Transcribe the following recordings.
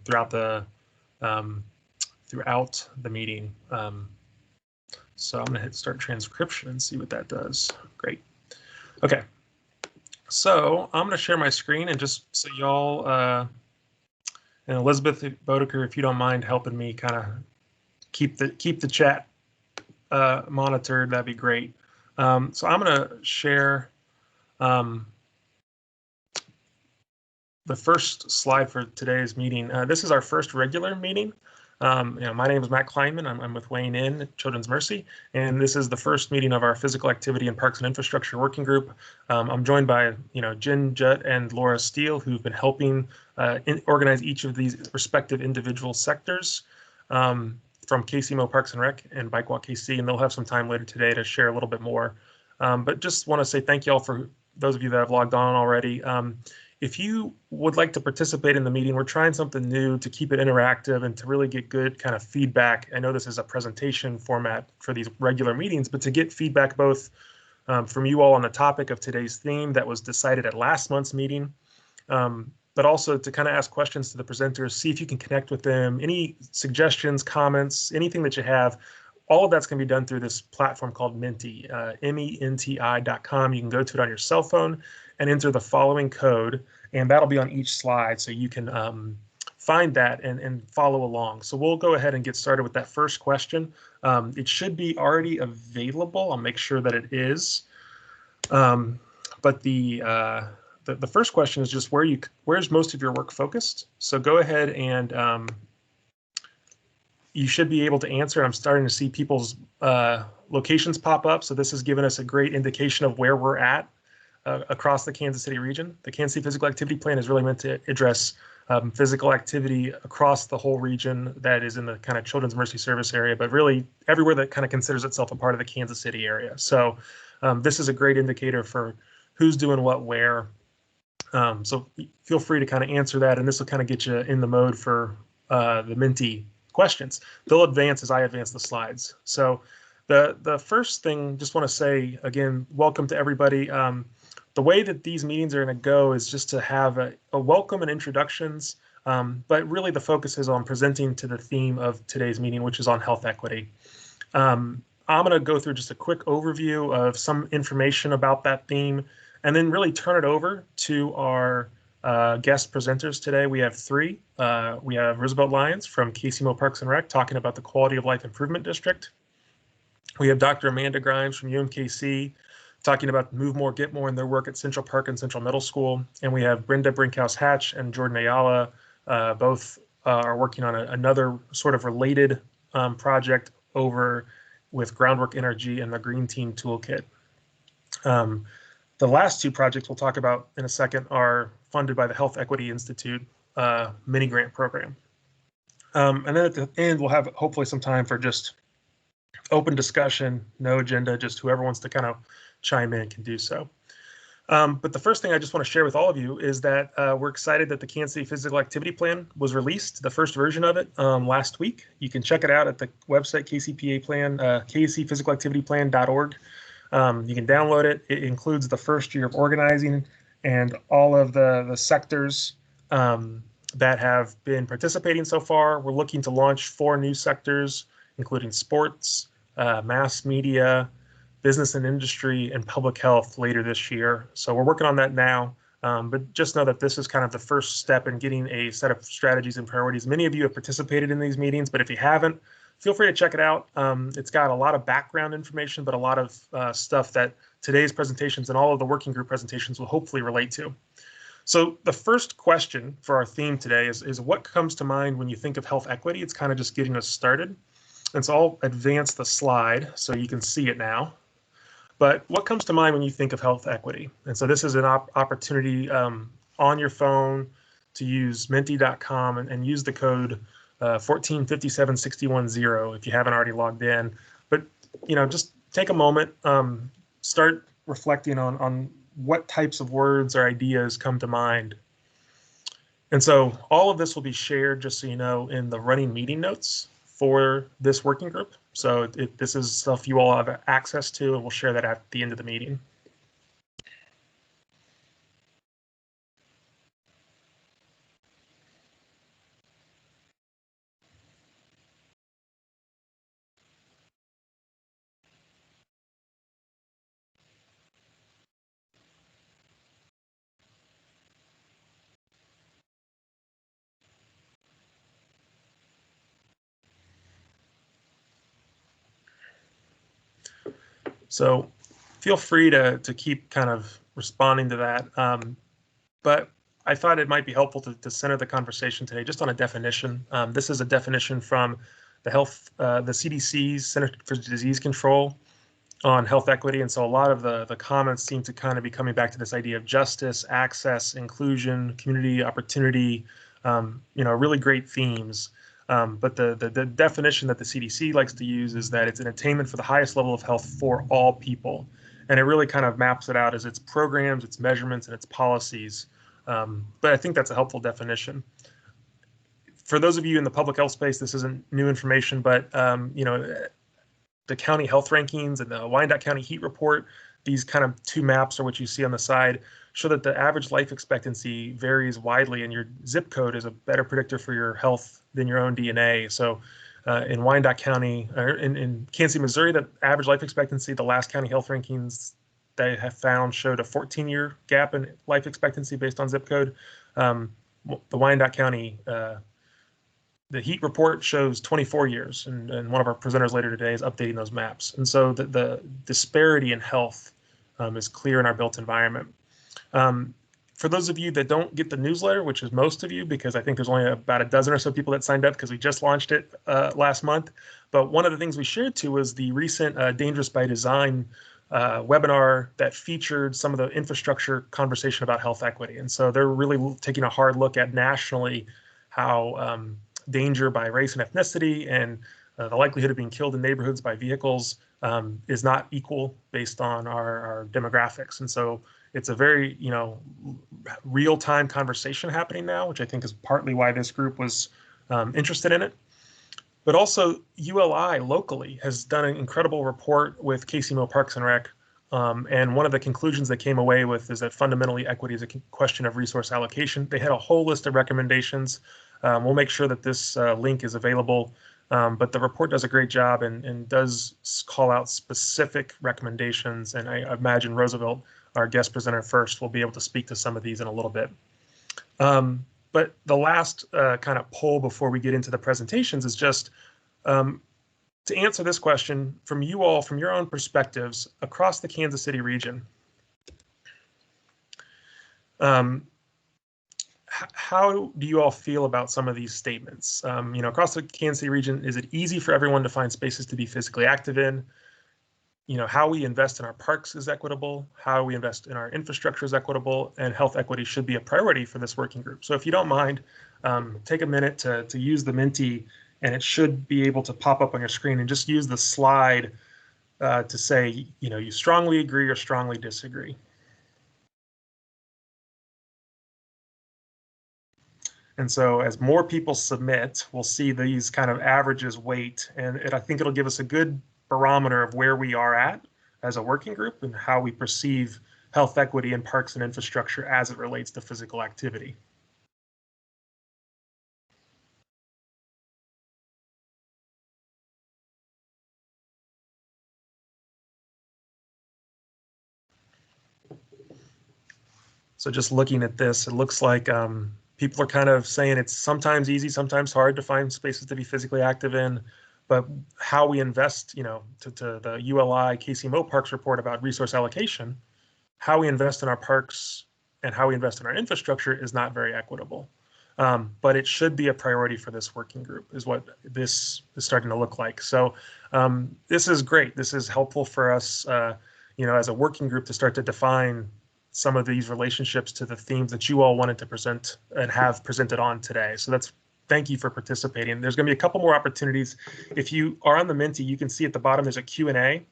throughout the meeting. So I'm going to hit start transcription and see what that does. Great. Okay. So I'm going to share my screen, and just so y'all and Elizabeth Bodeker, if you don't mind helping me kind of keep the chat monitored, that'd be great. So I'm going to share the first slide for today's meeting. This is our first regular meeting. My name is Matt Kleinman. I'm with Wayne Inn Children's Mercy, and this is the first meeting of our Physical Activity and Parks and Infrastructure Working Group. I'm joined by Jen Jutt and Laura Steele, who've been helping organize each of these respective individual sectors from KCMO Parks and Rec and Bike Walk KC, and they'll have some time later today to share a little bit more. But just want to say thank you all for those of you that have logged on already. If you would like to participate in the meeting, we're trying something new to keep it interactive and to really get good kind of feedback. I know this is a presentation format for these regular meetings, but to get feedback both from you all on the topic of today's theme that was decided at last month's meeting, but also to kind of ask questions to the presenters, see if you can connect with them, any suggestions, comments, anything that you have. All of that's going to be done through this platform called Menti, menti.com. You can go to it on your cell phone and enter the following code, and that'll be on each slide, so you can find that and follow along. So we'll go ahead and get started with that first question. It should be already available. I'll make sure that it is. But the first question is just where's most of your work focused? So go ahead and you should be able to answer. I'm starting to see people's locations pop up, so this has given us a great indication of where we're at across the Kansas City region. The Kansas City Physical Activity Plan is really meant to address physical activity across the whole region that is in the kind of Children's Mercy Service area, but really everywhere that kind of considers itself a part of the Kansas City area. So this is a great indicator for who's doing what where. So feel free to kind of answer that, and this will kind of get you in the mode for the Menti questions. They'll advance as I advance the slides. So the first thing, just want to say again, welcome to everybody. The way that these meetings are going to go is just to have a welcome and introductions, but really the focus is on presenting to the theme of today's meeting, which is on health equity. I'm going to go through just a quick overview of some information about that theme, and then really turn it over to our guest presenters today. We have three. We have Roosevelt Lyons from KCMO Parks and Rec talking about the Quality of Life Improvement District. We have Dr. Amanda Grimes from UMKC talking about Move More, Get More and their work at Central Park and Central Middle School. And we have Brenda Brinkhouse-Hatch and Jordan Ayala. Both are working on another sort of related project over with Groundwork Energy and the Green Team Toolkit. The last two projects we'll talk about in a second are funded by the Health Equity Institute mini grant program. And then at the end, we'll have hopefully some time for just open discussion, no agenda, just whoever wants to kind of chime in can do so. But the first thing I just want to share with all of you is that we're excited that the Kansas City Physical Activity Plan was released, the first version of it last week. You can check it out at the website KCPA Plan, kcphysicalactivityplan.org. You can download it. It includes the first year of organizing and all of the sectors that have been participating so far. We're looking to launch 4 new sectors, including sports, mass media, business and industry, and public health later this year. So we're working on that now, but just know that this is kind of the first step in getting a set of strategies and priorities. Many of you have participated in these meetings, but if you haven't, feel free to check it out. It's got a lot of background information, but a lot of stuff that today's presentations and all of the working group presentations will hopefully relate to. So the first question for our theme today is what comes to mind when you think of health equity? It's kind of just getting us started. And so I'll advance the slide so you can see it now. But what comes to mind when you think of health equity? And so this is an opportunity on your phone to use menti.com and use the code 1457610 if you haven't already logged in. But just take a moment, start reflecting on what types of words or ideas come to mind. And so all of this will be shared, just so you know, in the running meeting notes for this working group. So this is stuff you all have access to, and we'll share that at the end of the meeting. So feel free to keep kind of responding to that. But I thought it might be helpful to center the conversation today just on a definition. This is a definition from the CDC's Center for Disease Control on health equity. And so a lot of the comments seem to kind of be coming back to this idea of justice, access, inclusion, community, opportunity, really great themes. But the definition that the CDC likes to use is that it's an attainment for the highest level of health for all people. And it really kind of maps it out as its programs, its measurements, and its policies. But I think that's a helpful definition. For those of you in the public health space, this isn't new information, but the county health rankings and the Wyandotte County heat report, these kind of two maps are what you see on the side, show that the average life expectancy varies widely, and your zip code is a better predictor for your health than your own DNA. So in Wyandotte County, or in Kansas City, Missouri, the average life expectancy, the last county health rankings they have found showed a 14-year gap in life expectancy based on zip code. The Wyandotte County the heat report shows 24 years, and one of our presenters later today is updating those maps. And so the disparity in health is clear in our built environment. For those of you that don't get the newsletter, which is most of you, because I think there's only about a dozen or so people that signed up because we just launched it last month. But one of the things we shared too was the recent Dangerous by Design webinar that featured some of the infrastructure conversation about health equity. And so they're really taking a hard look at nationally how danger by race and ethnicity and the likelihood of being killed in neighborhoods by vehicles is not equal based on our demographics. And so it's a very, real-time conversation happening now, which I think is partly why this group was interested in it. But also ULI locally has done an incredible report with KCMO Parks and Rec. And one of the conclusions they came away with is that fundamentally equity is a question of resource allocation. They had a whole list of recommendations. We'll make sure that this link is available, but the report does a great job and does call out specific recommendations. And I imagine Roosevelt, our guest presenter first, will be able to speak to some of these in a little bit. But the last kind of poll before we get into the presentations is just to answer this question from you all, from your own perspectives across the Kansas City region. How do you all feel about some of these statements? Across the Kansas City region, is it easy for everyone to find spaces to be physically active in? How we invest in our parks is equitable, how we invest in our infrastructure is equitable, and health equity should be a priority for this working group. So if you don't mind, take a minute to use the Menti, and it should be able to pop up on your screen, and just use the slide to say, you strongly agree or strongly disagree. And so as more people submit, we'll see these kind of averages weight, and I think it'll give us a good barometer of where we are at as a working group and how we perceive health equity in parks and infrastructure as it relates to physical activity. So just looking at this, it looks like people are kind of saying it's sometimes easy, sometimes hard to find spaces to be physically active in, but how we invest, to the ULI KCMO Parks report about resource allocation, how we invest in our parks and how we invest in our infrastructure is not very equitable. But it should be a priority for this working group is what this is starting to look like. So this is great. This is helpful for us, as a working group to start to define some of these relationships to the themes that you all wanted to present and have presented on today. So thank you for participating. There's going to be a couple more opportunities. If you are on the Menti, you can see at the bottom there's a Q&A.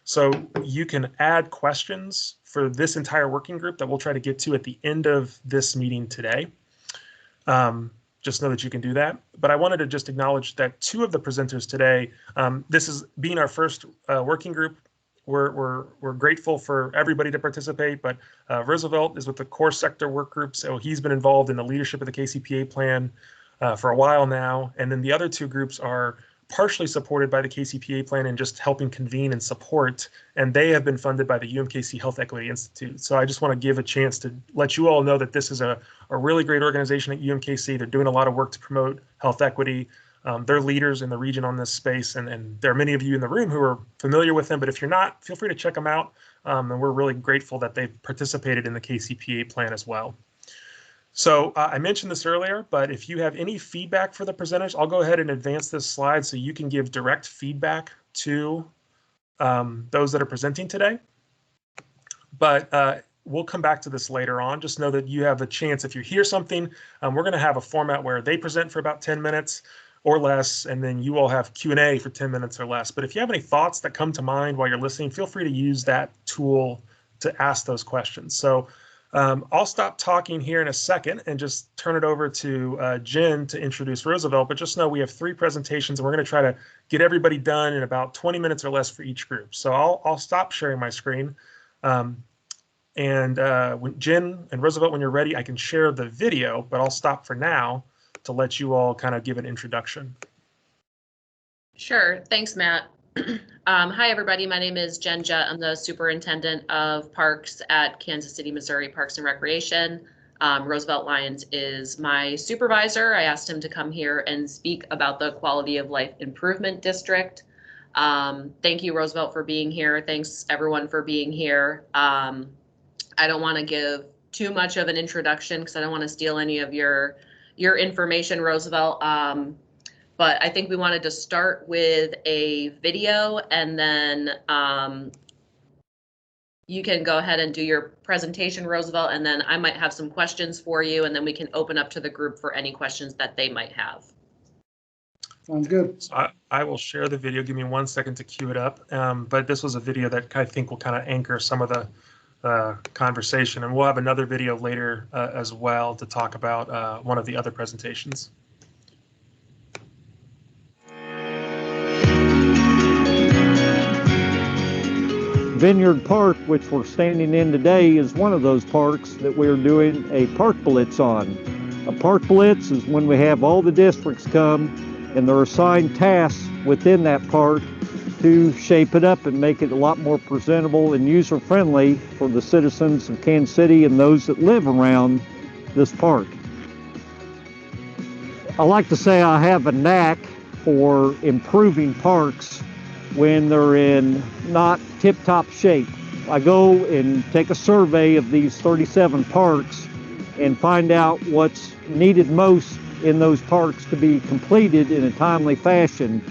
So you can add questions for this entire working group that we'll try to get to at the end of this meeting today. Just know that you can do that. But I wanted to just acknowledge that two of the presenters today, this is being our first working group. We're grateful for everybody to participate, but Roosevelt is with the core sector work group, so he's been involved in the leadership of the KCPA plan for a while now. And then the other two groups are partially supported by the KCPA plan and just helping convene and support, and they have been funded by the UMKC Health Equity Institute. So I just want to give a chance to let you all know that this is a really great organization at UMKC. They're doing a lot of work to promote health equity. They're leaders in the region on this space, and there are many of you in the room who are familiar with them, but if you're not, feel free to check them out. And we're really grateful that they've participated in the KCPA plan as well. So I mentioned this earlier, but if you have any feedback for the presenters, I'll go ahead and advance this slide so you can give direct feedback to those that are presenting today. But we'll come back to this later on. Just know that you have a chance. If you hear something, we're going to have a format where they present for about 10 minutes or less, and then you all have Q&A for 10 minutes or less. But if you have any thoughts that come to mind while you're listening, feel free to use that tool to ask those questions. So I'll stop talking here in a second and just turn it over to Jen to introduce Roosevelt. But just know we have 3 presentations, and we're going to try to get everybody done in about 20 minutes or less for each group. So I'll stop sharing my screen. When Jen and Roosevelt, when you're ready, I can share the video, but I'll stop for now to let you all kind of give an introduction. Sure. Thanks, Matt. Hi, everybody. My name is Jen Jett. I'm the superintendent of parks at Kansas City, Missouri Parks and Recreation. Roosevelt Lyons is my supervisor. I asked him to come here and speak about the Quality of Life Improvement District. Thank you, Roosevelt, for being here. Thanks, everyone, for being here. I don't want to give too much of an introduction because I don't want to steal any of your information, Roosevelt. But I think we wanted to start with a video, and then you can go ahead and do your presentation, Roosevelt, and then I might have some questions for you, and then we can open up to the group for any questions that they might have. Sounds good. So I will share the video. Give me 1 second to queue it up. But this was a video that I think will kind of anchor some of the conversation, and we'll have another video later as well to talk about one of the other presentations. Vineyard Park, which we're standing in today, is one of those parks that we're doing a park blitz on. A park blitz is when we have all the districts come and they're assigned tasks within that park to shape it up and make it a lot more presentable and user-friendly for the citizens of Kansas City and those that live around this park. I like to say I have a knack for improving parks when they're in not tip-top shape. I go and take a survey of these 37 parks and find out what's needed most in those parks to be completed in a timely fashion.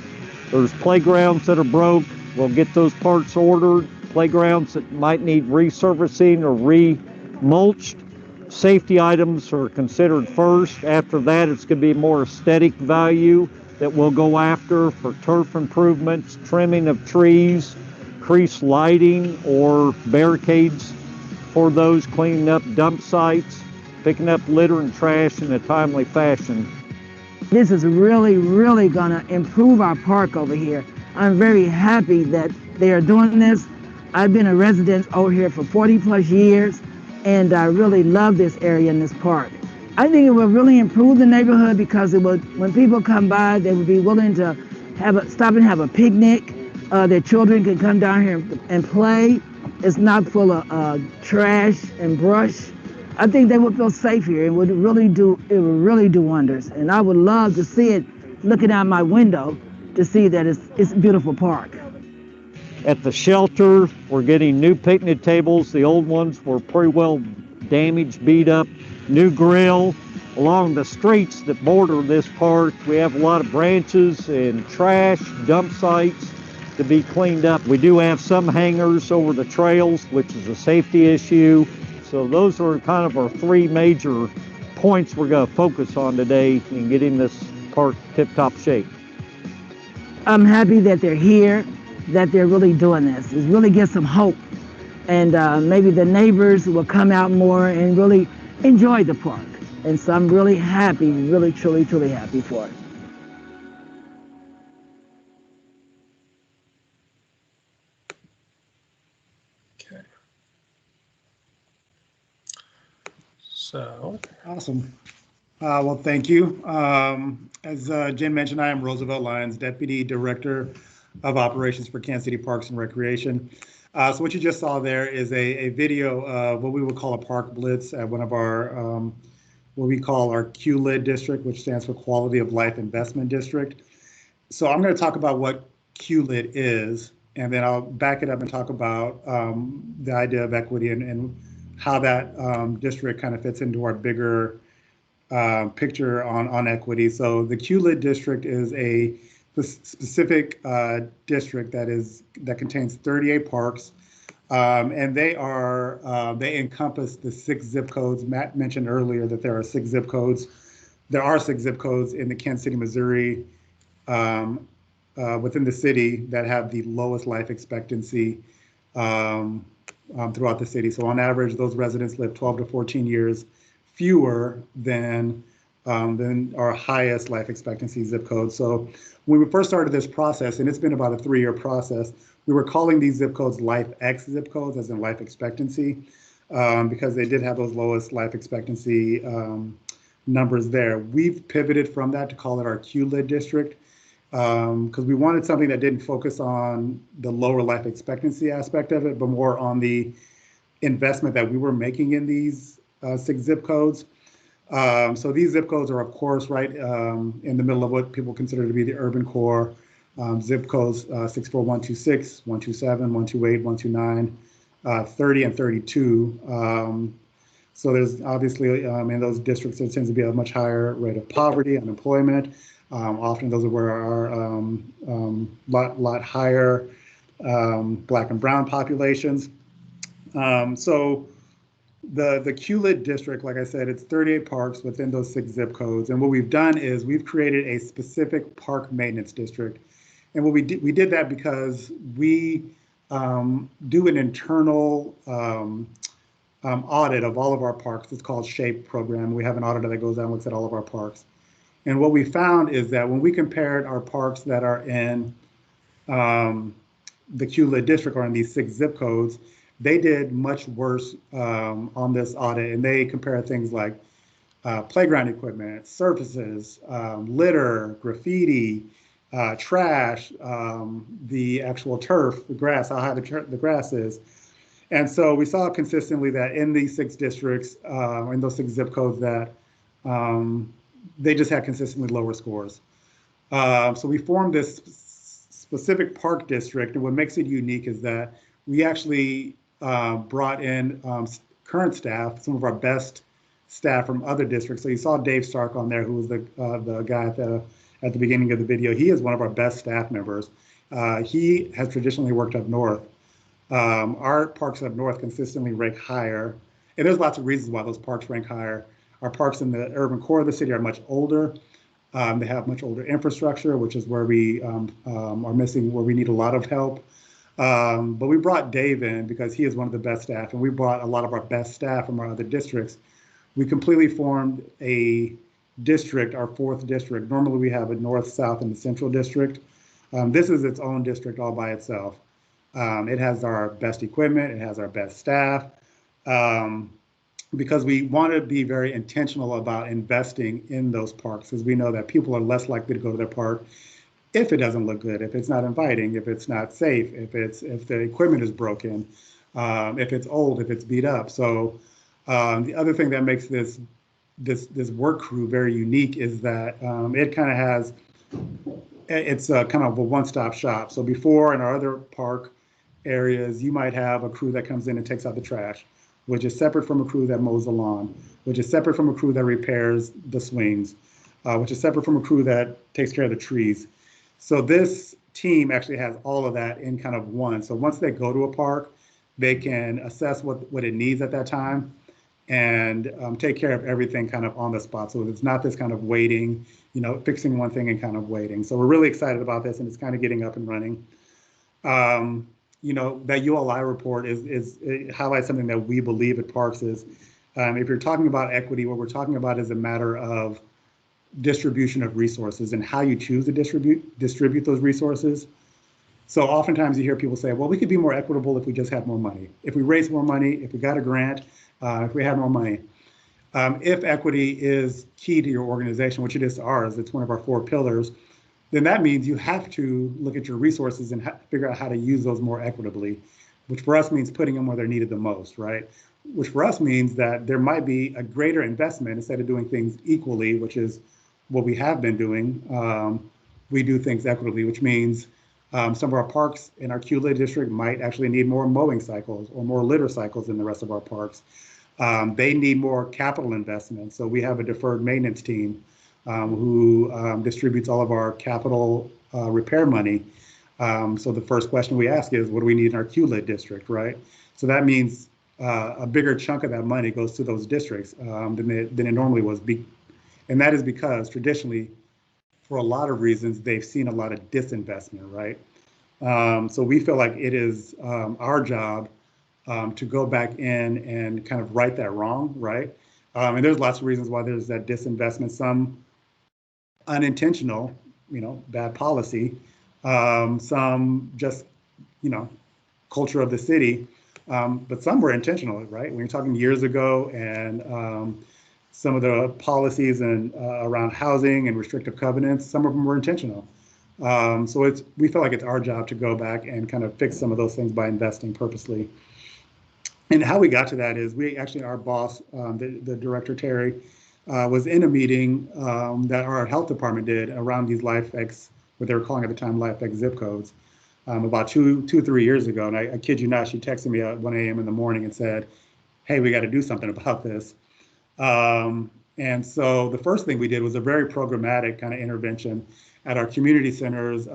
There's playgrounds that are broke, we'll get those parts ordered. Playgrounds that might need resurfacing or re-mulched. Safety items are considered first. After that, it's going to be more aesthetic value that we'll go after for turf improvements, trimming of trees, increased lighting or barricades for those, cleaning up dump sites, picking up litter and trash in a timely fashion. This is really, really gonna improve our park over here. I'm very happy that they are doing this. I've been a resident over here for 40 plus years, and I really love this area in this park. I think it will really improve the neighborhood because it would, when people come by, they would be willing to stop and have a picnic. Their children can come down here and play. It's not full of trash and brush. I think they would feel safe here. It would really do wonders. And I would love to see it looking out my window to see that it's a beautiful park. At the shelter, we're getting new picnic tables. The old ones were pretty well damaged, beat up. New grill. Along the streets that border this park, we have a lot of branches and trash, dump sites to be cleaned up. We do have some hangers over the trails, which is a safety issue. So those are kind of our 3 major points we're going to focus on today in getting this park tip-top shape. I'm happy that they're here, that they're really doing this. It really gives some hope. And maybe the neighbors will come out more and really enjoy the park. And so I'm really happy, really, truly, truly happy for it. Okay. So. Awesome. Well, thank you. As Jen mentioned, I am Roosevelt Lyons, Deputy Director of Operations for Kansas City Parks and Recreation. So what you just saw there is a video of what we would call a park blitz at one of our what we call our QLID district, which stands for Quality of Life Investment District. So I'm going to talk about what QLID is, and then I'll back it up and talk about the idea of equity and how that district kind of fits into our bigger picture on equity. So the QLID district is a specific district that contains 38 parks, and they encompass the 6 zip codes. Matt mentioned earlier that there are 6 zip codes. There are 6 zip codes in the Kansas City, Missouri, within the city that have the lowest life expectancy throughout the city. So on average, those residents live 12 to 14 years fewer than our highest life expectancy zip code. So when we first started this process, and it's been about a 3-year process, we were calling these zip codes Life X zip codes, as in life expectancy, because they did have those lowest life expectancy numbers there. We've pivoted from that to call it our QLID district, because we wanted something that didn't focus on the lower life expectancy aspect of it, but more on the investment that we were making in these 6 zip codes. So these zip codes are, of course, right in the middle of what people consider to be the urban core. Zip codes 64126, 127, 128, 129, 30, and 32. So there's obviously in those districts there tends to be a much higher rate of poverty, unemployment. Often those are where our lot higher Black and brown populations. So the QLID district, like I said, it's 38 parks within those 6 zip codes. And what we've done is we've created a specific park maintenance district. And what we did that because we do an internal audit of all of our parks. It's called SHAPE program. We have an auditor that goes out and looks at all of our parks. And what we found is that when we compared our parks that are in the QLID district or in these 6 zip codes, they did much worse on this audit. And they compare things like playground equipment, surfaces, litter, graffiti, trash, the actual turf, the grass, how high the grass is. And so we saw consistently that in these 6 districts, in those 6 zip codes, that they just had consistently lower scores. So we formed this specific park district, and what makes it unique is that we actually brought in current staff, some of our best staff from other districts. So you saw Dave Stark on there, who was the guy at the beginning of the video. He is one of our best staff members. He has traditionally worked up north. Our parks up north consistently rank higher, and there's lots of reasons why those parks rank higher. Our parks in the urban core of the city are much older. They have much older infrastructure, which is where we are missing, where we need a lot of help. But we brought Dave in because he is one of the best staff, and we brought a lot of our best staff from our other districts. We completely formed a district, our 4th district. Normally we have a north, south, and the central district. This is its own district all by itself. It has our best equipment, it has our best staff, because we want to be very intentional about investing in those parks, because we know that people are less likely to go to their park if it doesn't look good, if it's not inviting, if it's not safe, if the equipment is broken, if it's old, if it's beat up. So the other thing that makes this work crew very unique is that it kind of has, it's kind of a one-stop shop. So before in our other park areas, you might have a crew that comes in and takes out the trash, which is separate from a crew that mows the lawn, which is separate from a crew that repairs the swings, which is separate from a crew that takes care of the trees. So this team actually has all of that in kind of one. So once they go to a park, they can assess what it needs at that time and take care of everything kind of on the spot. So it's not this kind of waiting, fixing one thing and kind of waiting. So we're really excited about this, and it's kind of getting up and running. That ULI report it highlights something that we believe at Parks is, if you're talking about equity, what we're talking about is a matter of distribution of resources and how you choose to distribute those resources. So oftentimes you hear people say, well, we could be more equitable if we just had more money. If we raise more money, if we got a grant, if we had more money. If equity is key to your organization, which it is to ours, it's one of our 4 pillars, then that means you have to look at your resources and figure out how to use those more equitably, which for us means putting them where they're needed the most, right? which for us means that there might be a greater investment instead of doing things equally, which is what we have been doing. We do things equitably, which means some of our parks in our QLID district might actually need more mowing cycles or more litter cycles than the rest of our parks. They need more capital investment. So we have a deferred maintenance team who distributes all of our capital repair money. So the first question we ask is, what do we need in our QLID district, right? So that means a bigger chunk of that money goes to those districts than it normally was. And that is because traditionally, for a lot of reasons, they've seen a lot of disinvestment, right? So we feel like it is our job to go back in and kind of right that wrong, right? And there's lots of reasons why there's that disinvestment, some unintentional, bad policy, some just, culture of the city, but some were intentional, right? When you're talking years ago and some of the policies and around housing and restrictive covenants, some of them were intentional. So we feel like it's our job to go back and kind of fix some of those things by investing purposely. And how we got to that is our boss, the director, Terry, was in a meeting that our health department did around these LifeX, what they were calling at the time LifeX zip codes, about 3 years ago. And I kid you not, she texted me at 1 a.m. in the morning and said, hey, we got to do something about this. And so the first thing we did was a very programmatic kind of intervention at our community centers.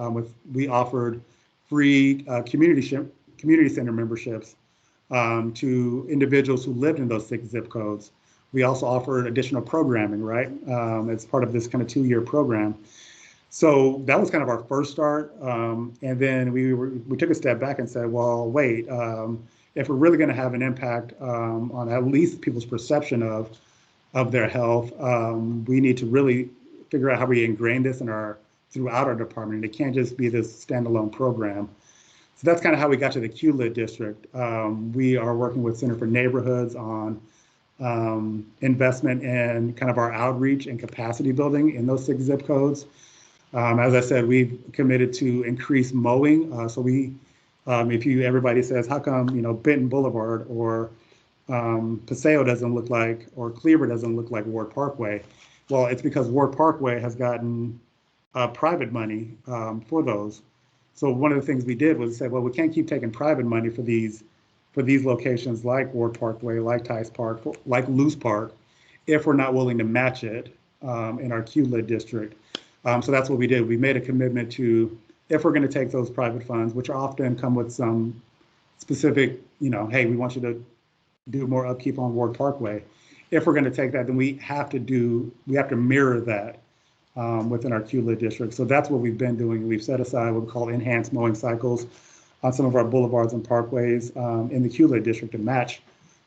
We offered free community center memberships to individuals who lived in those 6 zip codes. We also offered additional programming, right? As part of this kind of 2-year program. So that was kind of our first start. And then we took a step back and said, well, wait, if we're really going to have an impact on at least people's perception of their health, we need to really figure out how we ingrain this throughout our department. It can't just be this standalone program. So that's kind of how we got to the QLID district. We are working with Center for Neighborhoods on investment in kind of our outreach and capacity building in those 6 zip codes. As I said, we've committed to increase mowing. So everybody says, how come, Benton Boulevard or Paseo doesn't look like, or Cleaver doesn't look like Ward Parkway? Well, it's because Ward Parkway has gotten private money for those. So one of the things we did was say, well, we can't keep taking private money for these locations like Ward Parkway, like Tice Park, like Luce Park, if we're not willing to match it in our QLID district. So that's what we did. We made a commitment to, if we're going to take those private funds, which often come with some specific, hey, we want you to do more upkeep on Ward Parkway. If we're going to take that, then we have to mirror that within our QLID district. So that's what we've been doing. We've set aside what we call enhanced mowing cycles on some of our boulevards and parkways in the QLID district to match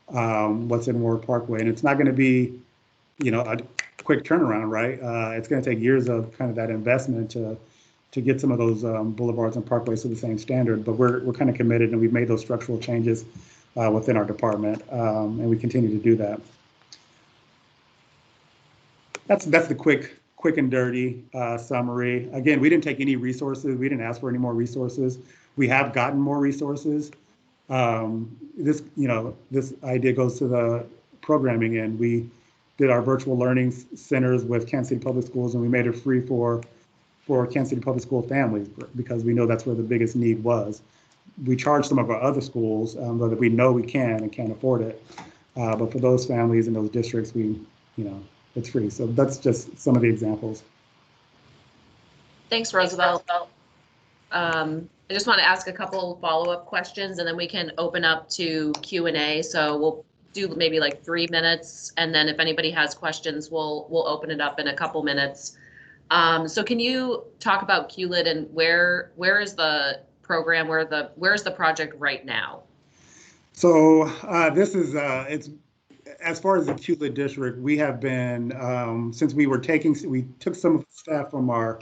what's in Ward Parkway. And it's not going to be, a quick turnaround, right? It's going to take years of kind of that investment to get some of those boulevards and parkways to the same standard. But we're kind of committed, and we've made those structural changes within our department, and we continue to do that. That's the quick and dirty summary. Again, we didn't take any resources. We didn't ask for any more resources. We have gotten more resources. This idea goes to the programming, and we did our virtual learning centers with Kansas City Public Schools, and we made it free for Kansas City Public School families because we know that's where the biggest need was. We charge some of our other schools that we know we can and can't afford it, but for those families in those districts, it's free. So that's just some of the examples. Thanks, Roosevelt. I just want to ask a couple follow-up questions, and then we can open up to Q&A. So we'll do maybe like 3 minutes, and then if anybody has questions, we'll open it up in a couple minutes. So can you talk about QLID and where is the program, where's the project right now? So this is it's as far as the QLID district, we have been since we took some of the staff from our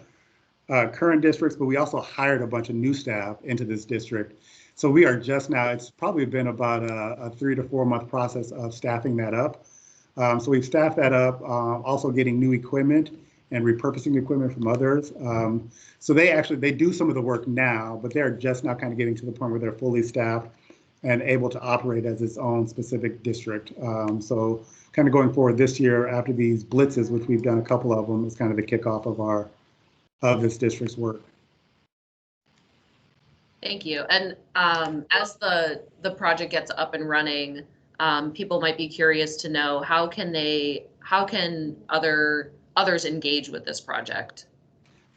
current districts, but we also hired a bunch of new staff into this district. So we are just now, it's probably been about a 3 to 4 month process of staffing that up. So we've staffed that up, also getting new equipment and repurposing equipment from others. So they do some of the work now, but they're just now kind of getting to the point where they're fully staffed and able to operate as its own specific district. So kind of going forward this year after these blitzes, which we've done a couple of them, is kind of the kickoff of this district's work. Thank you. And as the project gets up and running, people might be curious to know how can others engage with this project?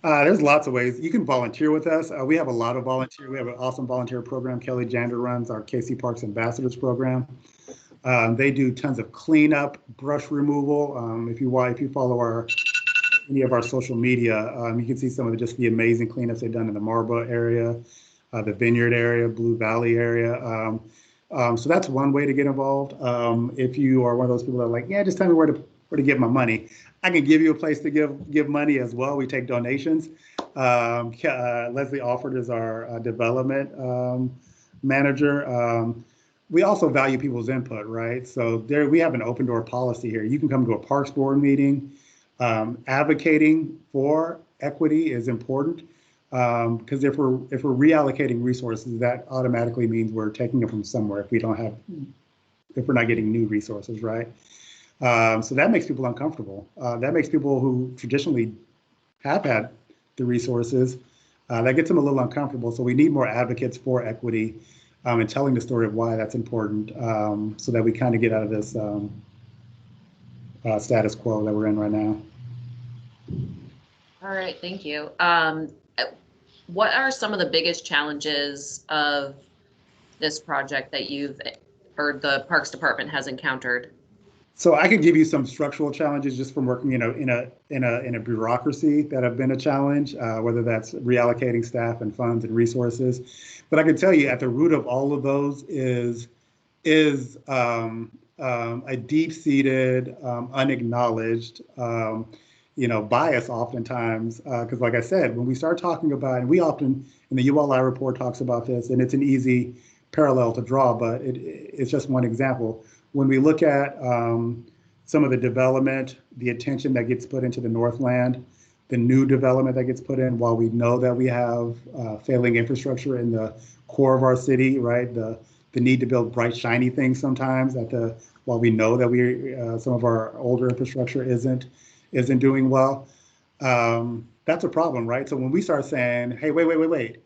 There's lots of ways. You can volunteer with us. We have a lot of volunteer. We have an awesome volunteer program. Kelly Jander runs our KC Parks Ambassadors program. They do tons of cleanup, brush removal. If you follow any of our social media, you can see some of just the amazing cleanups they've done in the Marlborough area, the Vineyard area, Blue Valley area. So that's one way to get involved. If you are one of those people that are like, yeah, just tell me where to give my money, I can give you a place to give money as well. We take donations. Leslie Alford is our development manager. We also value people's input, right? So we have an open door policy here. You can come to a Parks Board meeting. Advocating for equity is important because if we're reallocating resources, that automatically means we're taking them from somewhere if we're not getting new resources, right? So that makes people uncomfortable. That makes people who traditionally have had the resources, that gets them a little uncomfortable. So we need more advocates for equity and telling the story of why that's important so that we kind of get out of this status quo that we're in right now. All right, thank you. What are some of the biggest challenges of this project that the Parks Department has encountered? So I could give you some structural challenges just from working, in a bureaucracy that have been a challenge, whether that's reallocating staff and funds and resources. But I can tell you, at the root of all of those is a deep-seated, unacknowledged, bias oftentimes. Because, like I said, when we start talking about, and we often in the ULI report talks about this, and it's an easy parallel to draw, but it's just one example. When we look at some of the development, the attention that gets put into the Northland, the new development that gets put in, while we know that we have failing infrastructure in the core of our city, right? The need to build bright, shiny things sometimes while we know that some of our older infrastructure isn't doing well. That's a problem, right? So when we start saying, hey, wait,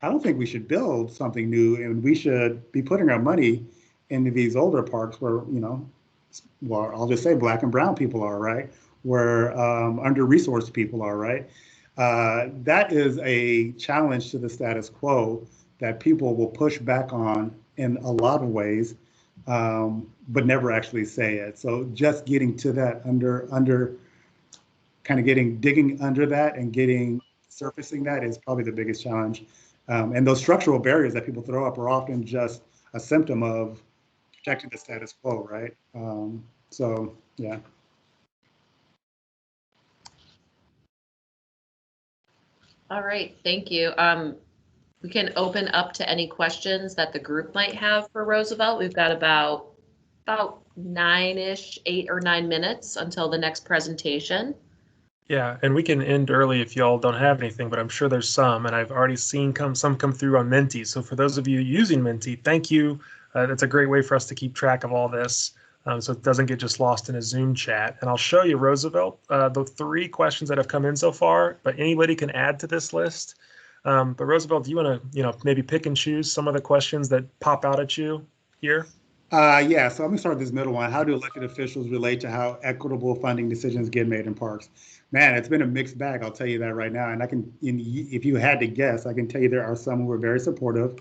I don't think we should build something new and we should be putting our money into these older parks where, well, I'll just say black and brown people are, right? Where under-resourced people are, right? That is a challenge to the status quo that people will push back on in a lot of ways, but never actually say it. So just getting to that digging under that and surfacing that is probably the biggest challenge. And those structural barriers that people throw up are often just a symptom of protecting the status quo, right? So, yeah. All right, thank you. We can open up to any questions that the group might have for Roosevelt. We've got about 8 or 9 minutes until the next presentation. Yeah, and we can end early if y'all don't have anything, but I'm sure there's some, and I've already seen some come through on Menti. So for those of you using Menti, thank you. That's a great way for us to keep track of all this, so it doesn't get just lost in a Zoom chat. And I'll show you, Roosevelt, the 3 questions that have come in so far, but anybody can add to this list. But Roosevelt, do you want to, maybe pick and choose some of the questions that pop out at you here? Yeah, so I'm gonna start with this middle one. How do elected officials relate to how equitable funding decisions get made in parks? Man, it's been a mixed bag, I'll tell you that right now. And if you had to guess, I can tell you there are some who are very supportive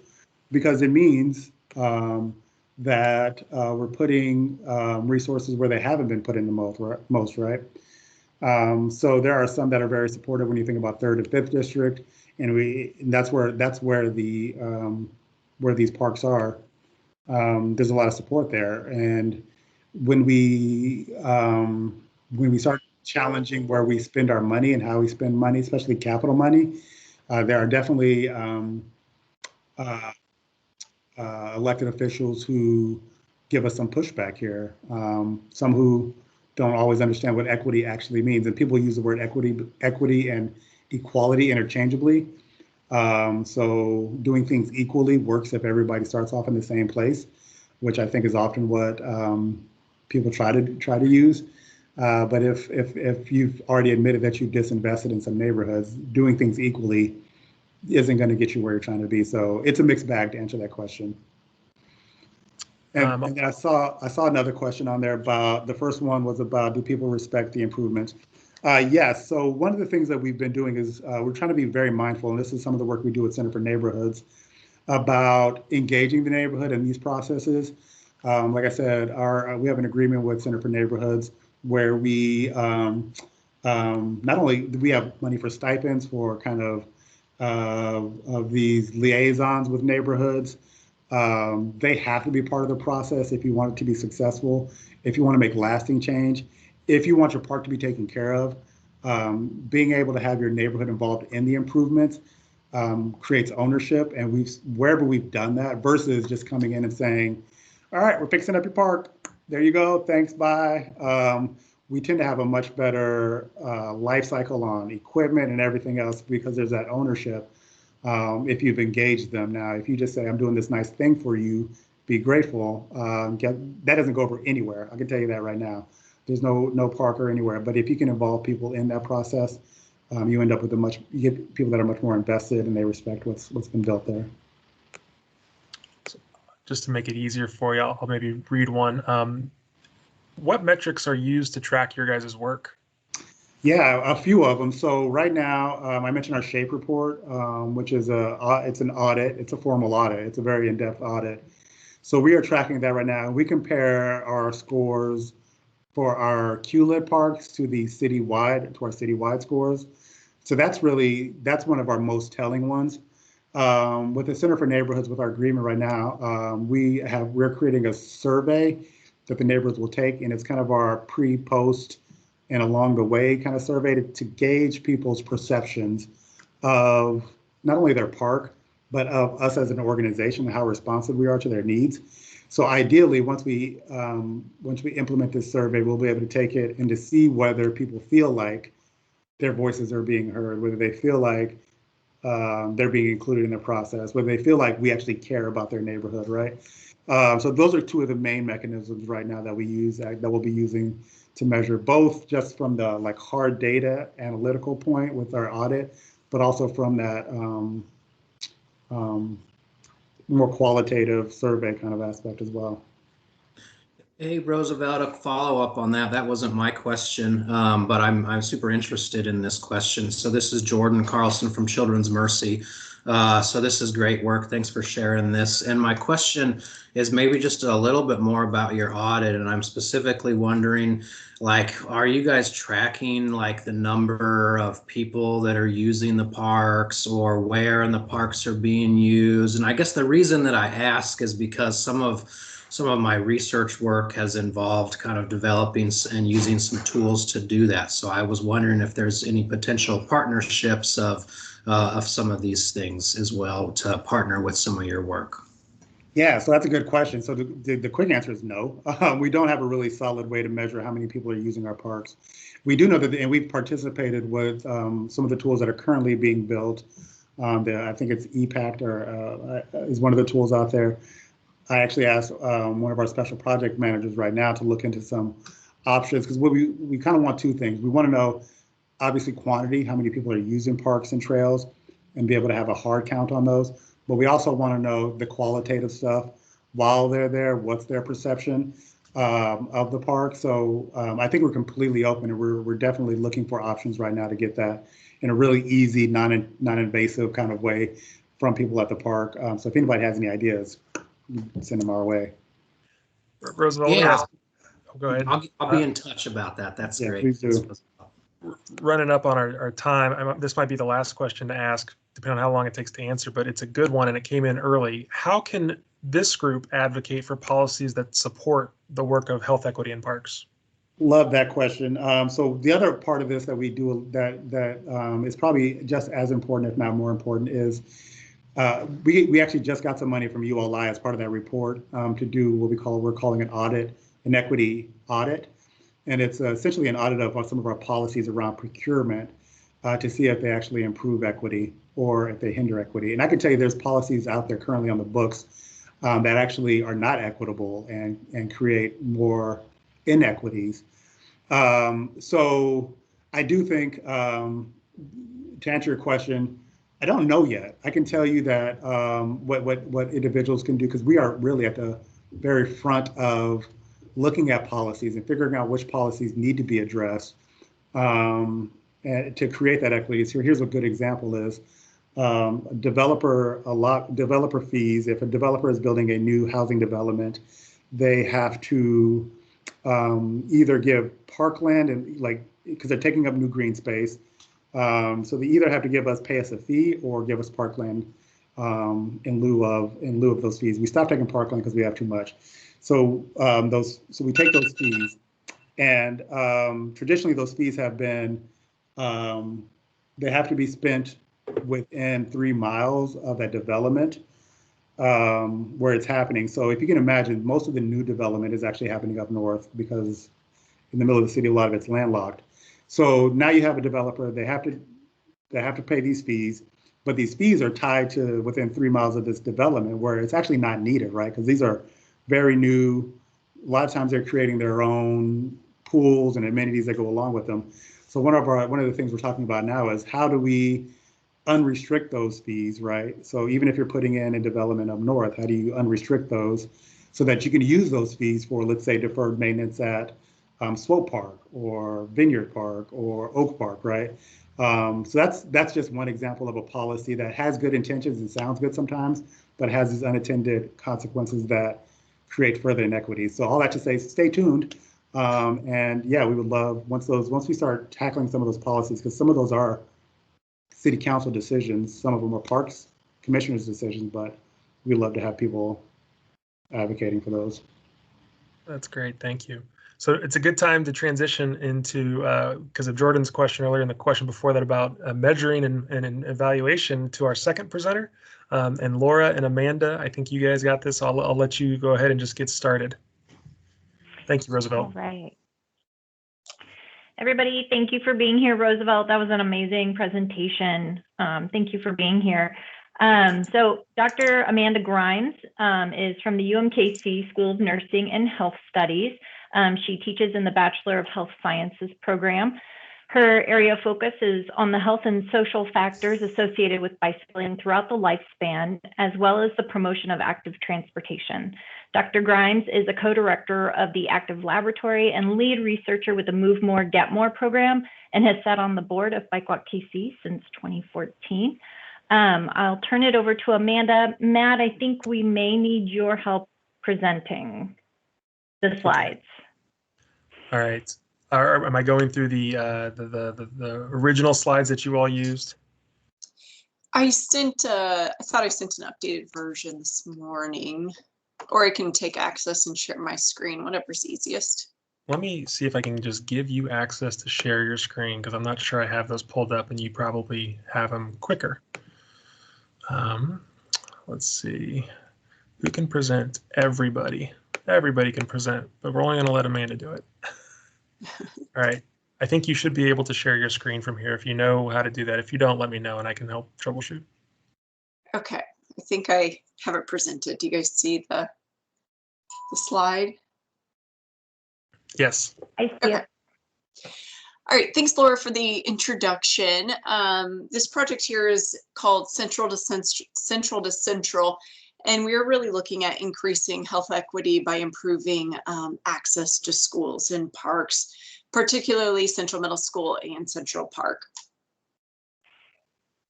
because it means that we're putting resources where they haven't been put in the most, right? So there are some that are very supportive when you think about 3rd and 5th district, and that's where these parks are. There's a lot of support there, and when we start challenging where we spend our money and how we spend money, especially capital money, there are definitely elected officials who give us some pushback here. Some who don't always understand what equity actually means, and people use the word equity and equality interchangeably. So doing things equally works if everybody starts off in the same place, which I think is often what people try to use. But if you've already admitted that you've disinvested in some neighborhoods, doing things equally isn't going to get you where you're trying to be. So it's a mixed bag to answer that question. And then I saw another question on there about, the first one was about, do people respect the improvements? Yes. So one of the things that we've been doing is we're trying to be very mindful, and this is some of the work we do at Center for Neighborhoods, about engaging the neighborhood in these processes. Like I said, we have an agreement with Center for Neighborhoods where we not only do we have money for stipends for kind of these liaisons with neighborhoods. They have to be part of the process if you want it to be successful, if you want to make lasting change, if you want your park to be taken care of. Being able to have your neighborhood involved in the improvements creates ownership, and wherever we've done that, versus just coming in and saying, all right, we're fixing up your park, there you go, thanks, bye. We tend to have a much better life cycle on equipment and everything else because there's that ownership. If you've engaged them. Now, if you just say, I'm doing this nice thing for you, be grateful, that doesn't go over anywhere. I can tell you that right now. There's no park or anywhere. But if you can involve people in that process, you end up with you get people that are much more invested and they respect what's been built there. Just to make it easier for you, I'll maybe read one. What metrics are used to track your guys' work? Yeah, a few of them. So right now, I mentioned our SHAPE report, which is it's an audit. It's a formal audit. It's a very in-depth audit. So we are tracking that right now. We compare our scores for our QLIT parks to our citywide scores. So that's one of our most telling ones. With the Center for Neighborhoods, with our agreement right now, we're creating a survey that the neighborhoods will take, and it's kind of our pre-post and along the way kind of survey to gauge people's perceptions of not only their park, but of us as an organization and how responsive we are to their needs. So ideally, once we implement this survey, we'll be able to take it and to see whether people feel like their voices are being heard, whether they feel like they're being included in the process, whether they feel like we actually care about their neighborhood, right? So those are two of the main mechanisms right now that we use, that we'll be using to measure, both just from the hard data analytical point with our audit, but also from that more qualitative survey kind of aspect as well. Hey, Roosevelt, a follow-up on that. That wasn't my question, but I'm super interested in this question. So this is Jordan Carlson from Children's Mercy. So this is great work. Thanks for sharing this. And my question is maybe just a little bit more about your audit. And I'm specifically wondering, are you guys tracking the number of people that are using the parks, or where in the parks are being used? And I guess the reason that I ask is because some of my research work has involved kind of developing and using some tools to do that. So I was wondering if there's any potential partnerships of some of these things as well to partner with some of your work. Yeah, so that's a good question. So the quick answer is no. We don't have a really solid way to measure how many people are using our parks. We do know that, and we've participated with some of the tools that are currently being built. I think it's EPACT is one of the tools out there. I actually asked one of our special project managers right now to look into some options, because we kind of want two things. We want to know, obviously, quantity, how many people are using parks and trails, and be able to have a hard count on those. But we also want to know the qualitative stuff while they're there. What's their perception of the park? So I think we're completely open, and we're definitely looking for options right now to get that in a really easy, non-invasive kind of way from people at the park. So if anybody has any ideas, send them our way. Roosevelt, yeah. Go ahead. I'll be in touch about that. That's great. Please do. Running up on our time, this might be the last question to ask, depending on how long it takes to answer, but it's a good one and it came in early. How can this group advocate for policies that support the work of health equity in parks? Love that question. So the other part of this that we do that is probably just as important, if not more important, is we actually just got some money from ULI as part of that report to do what we're calling an audit, an equity audit. And it's essentially an audit of some of our policies around procurement to see if they actually improve equity or if they hinder equity. And I can tell you there's policies out there currently on the books that actually are not equitable and create more inequities. So I do think, to answer your question, I don't know yet. I can tell you that what individuals can do, because we are really at the very front of looking at policies and figuring out which policies need to be addressed and to create that equity. So here's a good example is developer fees. If a developer is building a new housing development, they have to either give parkland and because they're taking up new green space. So they either have to pay us a fee or give us parkland in lieu of those fees. We stopped taking parkland because we have too much. So we take those fees, and traditionally those fees have been they have to be spent within 3 miles of that development where it's happening. So if you can imagine, most of the new development is actually happening up north because in the middle of the city, a lot of it's landlocked. So now you have a developer, they have to pay these fees, but these fees are tied to within 3 miles of this development where it's actually not needed, right? Because these are very new. A lot of times they're creating their own pools and amenities that go along with them. So one of the things we're talking about now is how do we unrestrict those fees, right? So even if you're putting in a development up north, how do you unrestrict those so that you can use those fees for, let's say, deferred maintenance at Swope Park or Vineyard Park or Oak Park, right? So that's just one example of a policy that has good intentions and sounds good sometimes, but has these unintended consequences that create further inequities. So all that to say, stay tuned. And yeah, we would love once we start tackling some of those policies, because some of those are city council decisions, some of them are parks commissioners' decisions, but we'd love to have people advocating for those. That's great, thank you. So it's a good time to transition into, because of Jordan's question earlier and the question before that about measuring and evaluation, to our second presenter. And Laura and Amanda, I think you guys got this. I'll let you go ahead and just get started. Thank you, Roosevelt. All right. Everybody, thank you for being here, Roosevelt. That was an amazing presentation. Thank you for being here. So Dr. Amanda Grimes is from the UMKC School of Nursing and Health Studies. She teaches in the Bachelor of Health Sciences program. Her area of focus is on the health and social factors associated with bicycling throughout the lifespan, as well as the promotion of active transportation. Dr. Grimes is a co-director of the Active Laboratory and lead researcher with the Move More, Get More program, and has sat on the board of Bike Walk KC since 2014. I'll turn it over to Amanda. Matt, I think we may need your help presenting the slides. All right. Am I going through the original slides that you all used? I thought I sent an updated version this morning, or I can take access and share my screen, whatever's easiest. Let me see if I can just give you access to share your screen, because I'm not sure I have those pulled up and you probably have them quicker. Let's see. Who can present? Everybody. Everybody can present, but we're only going to let Amanda do it. All right. I think you should be able to share your screen from here if you know how to do that. If you don't, let me know and I can help troubleshoot. Okay. I think I have it presented. Do you guys see the slide? Yes. I see it. All right, thanks, Laura, for the introduction. This project here is called Central to Central, and we're really looking at increasing health equity by improving access to schools and parks, particularly Central Middle School and Central Park.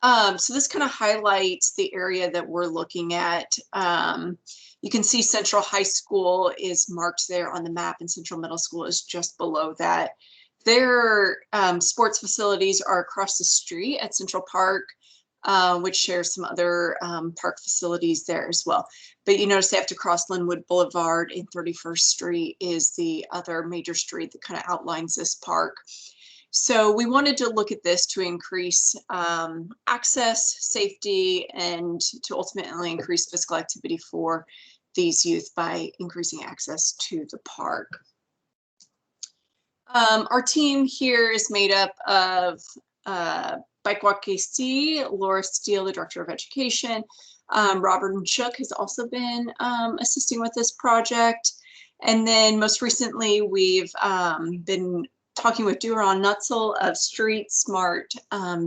So this kind of highlights the area that we're looking at. You can see Central High School is marked there on the map, and Central Middle School is just below that. Their sports facilities are across the street at Central Park, which shares some other park facilities there as well. But you notice they have to cross Linwood Boulevard, and 31st Street is the other major street that kind of outlines this park. So we wanted to look at this to increase access, safety, and to ultimately increase physical activity for these youth by increasing access to the park. Our team here is made up of Bike Walk KC, Laura Steele, the Director of Education. Robert and Shook has also been assisting with this project. And then most recently, we've been talking with Duran Nutzel of Street Smart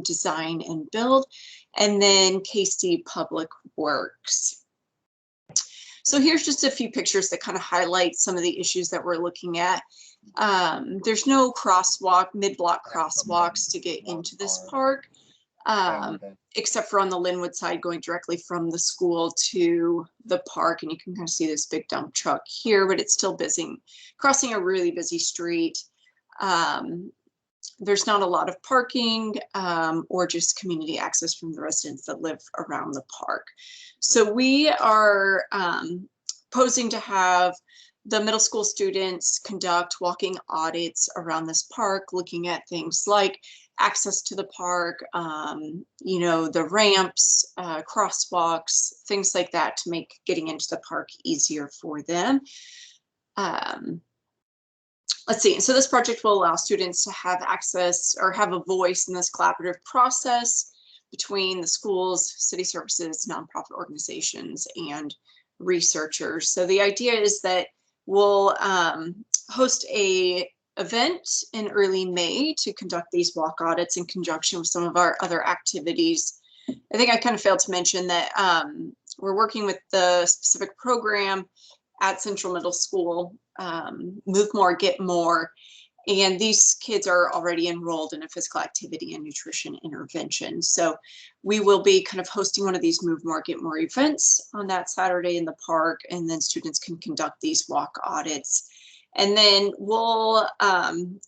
Design and Build, and then KC Public Works. So here's just a few pictures that kind of highlight some of the issues that we're looking at. There's no crosswalk, mid-block crosswalks to get into this park, except for on the Linwood side going directly from the school to the park. And you can kind of see this big dump truck here, but it's still busy, crossing a really busy street. There's not a lot of parking or just community access from the residents that live around the park. So we are posing to have the middle school students conduct walking audits around this park, looking at things like access to the park, you know, the ramps, crosswalks, things like that to make getting into the park easier for them. Let's see, so this project will allow students to have access or have a voice in this collaborative process between the schools, city services, nonprofit organizations, and researchers. So the idea is that we'll host a event in early May to conduct these walk audits in conjunction with some of our other activities. I think I kind of failed to mention that we're working with the specific program at Central Middle School, Move More, Get More. And these kids are already enrolled in a physical activity and nutrition intervention. So we will be kind of hosting one of these Move More, Get More events on that Saturday in the park, and then students can conduct these walk audits. And then we'll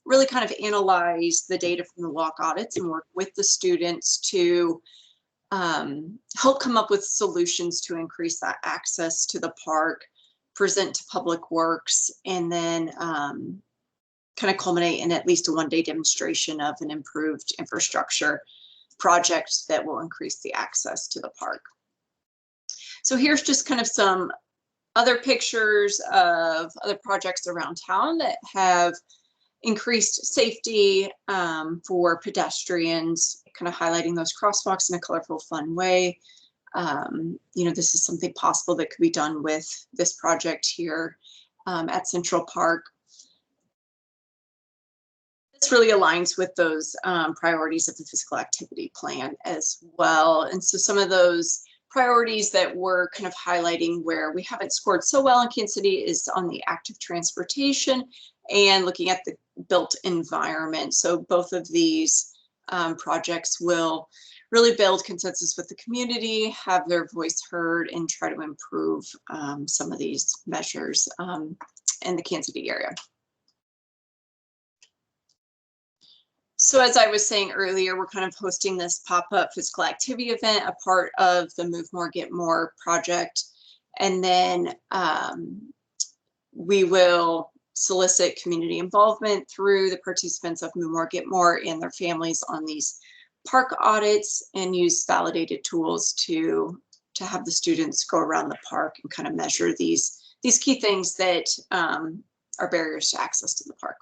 really kind of analyze the data from the walk audits and work with the students to help come up with solutions to increase that access to the park, present to Public Works, and then kind of culminate in at least a one-day demonstration of an improved infrastructure project that will increase the access to the park. So here's just kind of some other pictures of other projects around town that have increased safety for pedestrians, kind of highlighting those crosswalks in a colorful, fun way. You know, this is something possible that could be done with this project here at Central Park. This really aligns with those priorities of the physical activity plan as well. And so some of those priorities that we're kind of highlighting where we haven't scored so well in Kansas City is on the active transportation and looking at the built environment. So both of these projects will really build consensus with the community, have their voice heard, and try to improve some of these measures in the Kansas City area. So as I was saying earlier, we're kind of hosting this pop-up physical activity event, a part of the Move More, Get More project. And then we will solicit community involvement through the participants of Move More, Get More and their families on these park audits, and use validated tools to have the students go around the park and kind of measure these key things that are barriers to access to the park.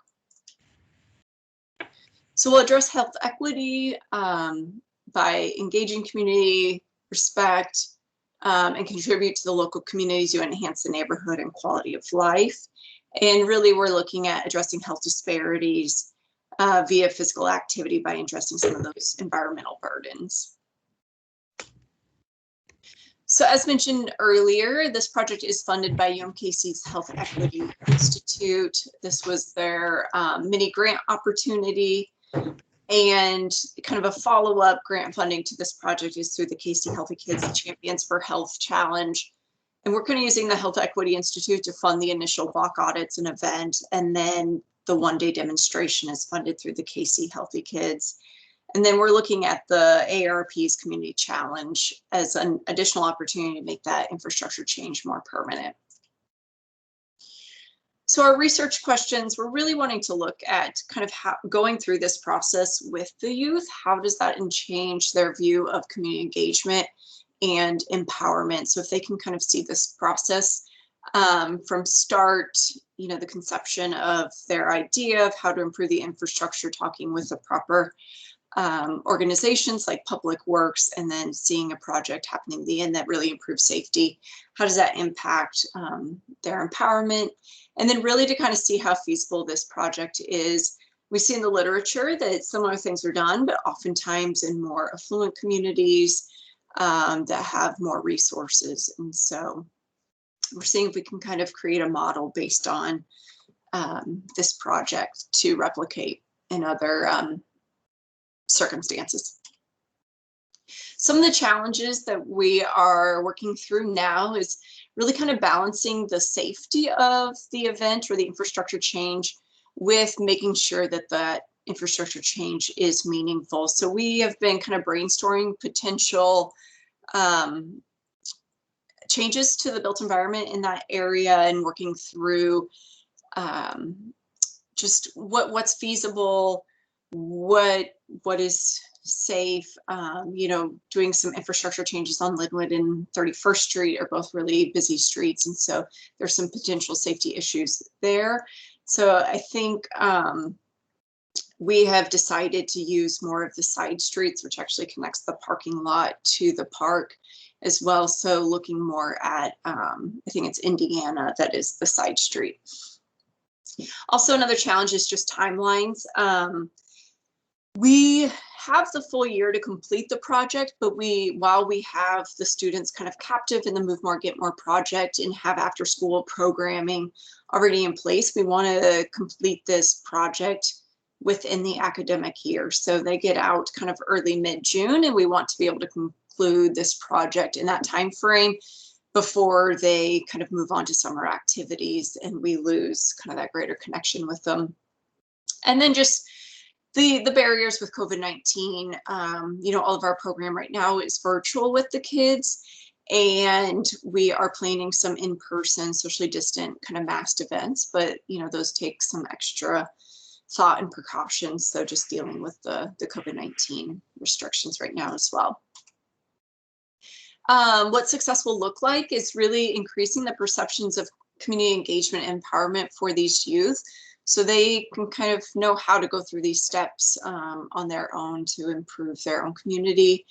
So we'll address health equity by engaging community, respect, and contribute to the local communities to enhance the neighborhood and quality of life. And really, we're looking at addressing health disparities via physical activity by addressing some of those environmental burdens. So as mentioned earlier, this project is funded by UMKC's Health Equity Institute. This was their mini grant opportunity. And kind of a follow-up grant funding to this project is through the KC Healthy Kids Champions for Health Challenge. And we're kind of using the Health Equity Institute to fund the initial walk audits and event. And then the one-day demonstration is funded through the KC Healthy Kids. And then we're looking at the AARP's Community Challenge as an additional opportunity to make that infrastructure change more permanent. So our research questions, we're really wanting to look at kind of how going through this process with the youth, how does that change their view of community engagement and empowerment? So if they can kind of see this process from start, you know, the conception of their idea of how to improve the infrastructure, talking with the proper organizations like Public Works, and then seeing a project happening at the end that really improves safety. How does that impact their empowerment? And then really to kind of see how feasible this project is. We see in the literature that similar things are done, but oftentimes in more affluent communities that have more resources. And so we're seeing if we can kind of create a model based on this project to replicate in other circumstances. Some of the challenges that we are working through now is really kind of balancing the safety of the event or the infrastructure change with making sure that that infrastructure change is meaningful. So we have been kind of brainstorming potential changes to the built environment in that area and working through just what's feasible, what is safe. You know, doing some infrastructure changes on Linwood and 31st Street are both really busy streets, and so there's some potential safety issues there. So I think we have decided to use more of the side streets, which actually connects the parking lot to the park as well. So looking more at, I think it's Indiana, that is the side street. Also, another challenge is just timelines. We have the full year to complete the project, but while we have the students kind of captive in the Move More, Get More project and have after school programming already in place, we want to complete this project within the academic year. So they get out kind of early mid-June, and we want to be able to conclude this project in that time frame before they kind of move on to summer activities and we lose kind of that greater connection with them. And then just the barriers with COVID-19, you know, all of our program right now is virtual with the kids, and we are planning some in-person, socially distant kind of masked events, but you know, those take some extra thought and precautions. So just dealing with the COVID-19 restrictions right now as well. What success will look like is really increasing the perceptions of community engagement and empowerment for these youth, so they can kind of know how to go through these steps on their own to improve their own community,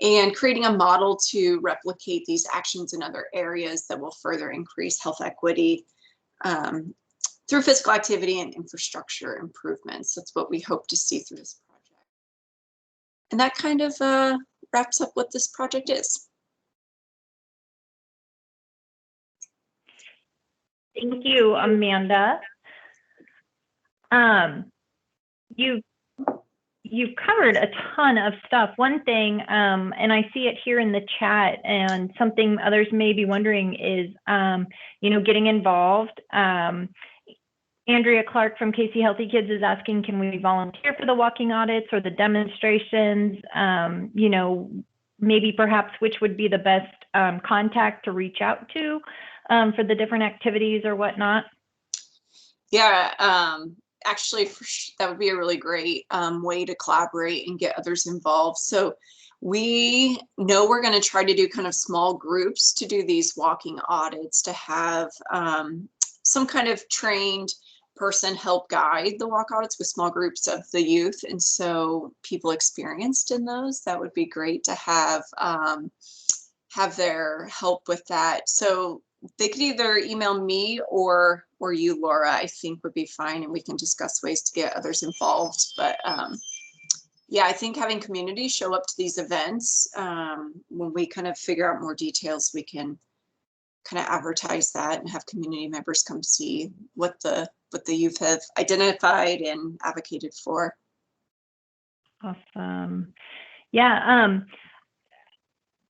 and creating a model to replicate these actions in other areas that will further increase health equity through physical activity and infrastructure improvements. That's what we hope to see through this project. And that kind of wraps up what this project is. Thank you, Amanda. You've covered a ton of stuff. One thing, and I see it here in the chat, and something others may be wondering is, you know, getting involved. Andrea Clark from KC Healthy Kids is asking, can we volunteer for the walking audits or the demonstrations? You know, maybe perhaps which would be the best contact to reach out to for the different activities or whatnot? Yeah, actually, that would be a really great way to collaborate and get others involved. So we know we're going to try to do kind of small groups to do these walking audits, to have some kind of trained person help guide the walk audits with small groups of the youth. And so people experienced in those, that would be great to have their help with that. So they could either email me or you, Laura, I think would be fine, and we can discuss ways to get others involved. But yeah, I think having community show up to these events, when we kind of figure out more details, we can kind of advertise that and have community members come see what the youth have identified and advocated for. Awesome. Yeah.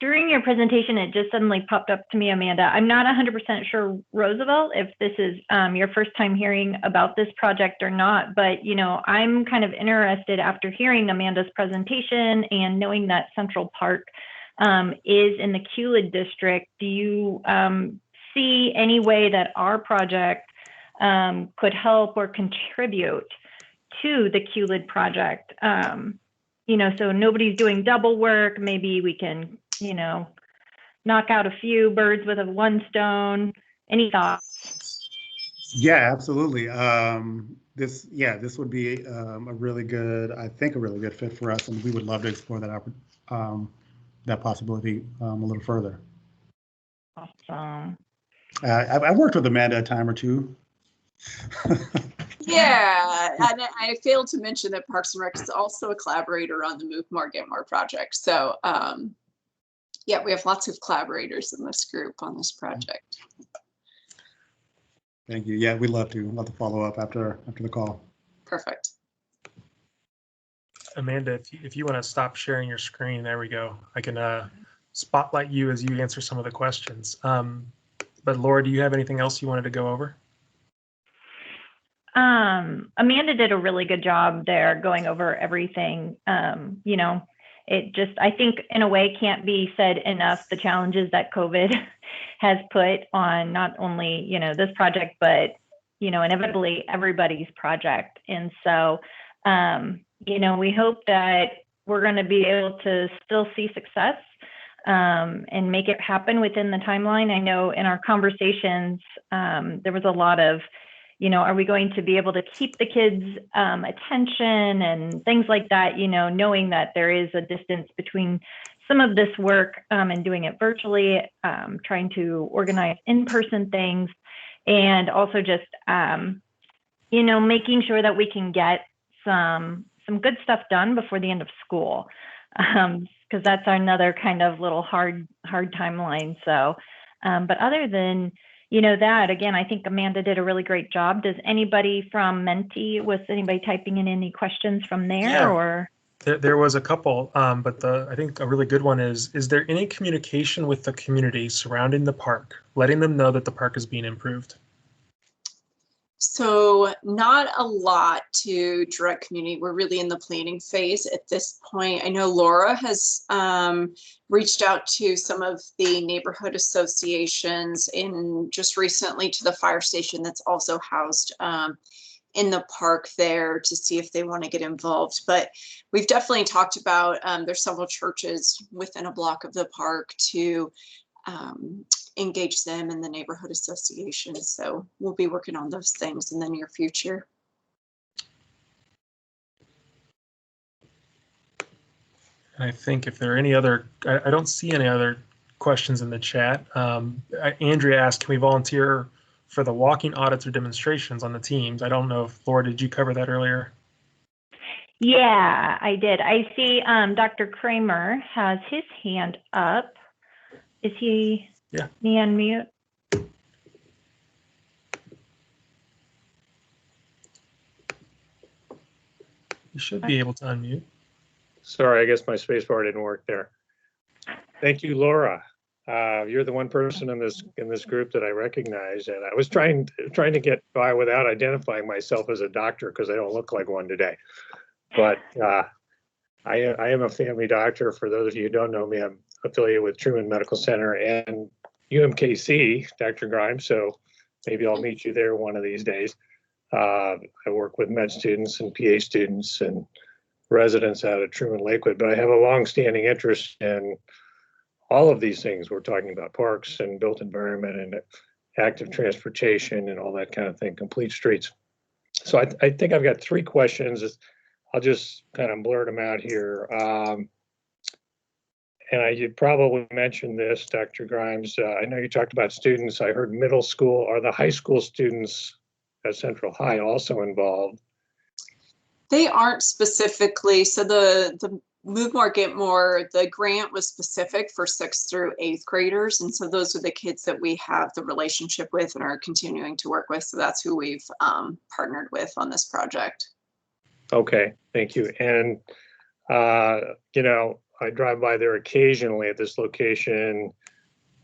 During your presentation, it just suddenly popped up to me, Amanda. I'm not 100% sure, Roosevelt, if this is your first time hearing about this project or not, but you know, I'm kind of interested after hearing Amanda's presentation and knowing that Central Park is in the Coolidge district. Do you see any way that our project could help or contribute to the Coolidge project? You know, so nobody's doing double work. Maybe we can, you know, knock out a few birds with one stone. Any thoughts? Yeah, absolutely. This would be a really good, I think, a really good fit for us, and we would love to explore that possibility a little further. Awesome. I've worked with Amanda a time or two. Yeah, and I failed to mention that Parks and Rec is also a collaborator on the Move More, Get More project. So yeah, we have lots of collaborators in this group on this project. Thank you. Yeah, we'd love to follow up after the call. Perfect. Amanda, if you want to stop sharing your screen, there we go. I can spotlight you as you answer some of the questions. But Laura, do you have anything else you wanted to go over? Amanda did a really good job there going over everything. You know, it just, I think in a way can't be said enough, the challenges that COVID has put on not only, you know, this project, but, you know, inevitably everybody's project. And so, you know, we hope that we're going to be able to still see success and make it happen within the timeline. I know in our conversations, there was a lot of, you know, are we going to be able to keep the kids' attention and things like that, you know, knowing that there is a distance between some of this work and doing it virtually, trying to organize in-person things, and also just, you know, making sure that we can get some good stuff done before the end of school, because that's another kind of little hard timeline. So, but other than, you know, that, again, I think Amanda did a really great job. Does anybody from Menti, was anybody typing in any questions from there? Yeah. Or There was a couple, but I think a really good one is there any communication with the community surrounding the park, letting them know that the park is being improved? So not a lot to direct community. We're really in the planning phase at this point. I know Laura has reached out to some of the neighborhood associations and just recently to the fire station that's also housed in the park there to see if they want to get involved. But we've definitely talked about, there's several churches within a block of the park to engage them in the neighborhood association. So we'll be working on those things in the near future. And I think if there are any other, I don't see any other questions in the chat. Andrea asked, can we volunteer for the walking audits or demonstrations on the teams? I don't know if, Laura, did you cover that earlier? yeah, I did. I see Dr. Kramer has his hand up. Is he? Yeah. Me unmute? You should be able to unmute. Sorry, I guess my space bar didn't work there. Thank you, Laura. You're the one person in this group that I recognize, and I was trying to get by without identifying myself as a doctor because I don't look like one today. But I am a family doctor. For those of you who don't know me, I'm affiliated with Truman Medical Center and UMKC, Dr. Grimes. So maybe I'll meet you there one of these days. I work with med students and PA students and residents out of Truman Lakewood, but I have a long-standing interest in all of these things. We're talking about parks and built environment and active transportation and all that kind of thing, complete streets. So I think I've got three questions. I'll just kind of blurt them out here. And you probably mentioned this, Dr. Grimes. I know you talked about students. I heard middle school. Are the high school students at Central High also involved? They aren't specifically. So the Move More, Get More, the grant was specific for 6th through 8th graders. And so those are the kids that we have the relationship with and are continuing to work with. So that's who we've partnered with on this project. Okay, thank you. And, you know, I drive by there occasionally at this location,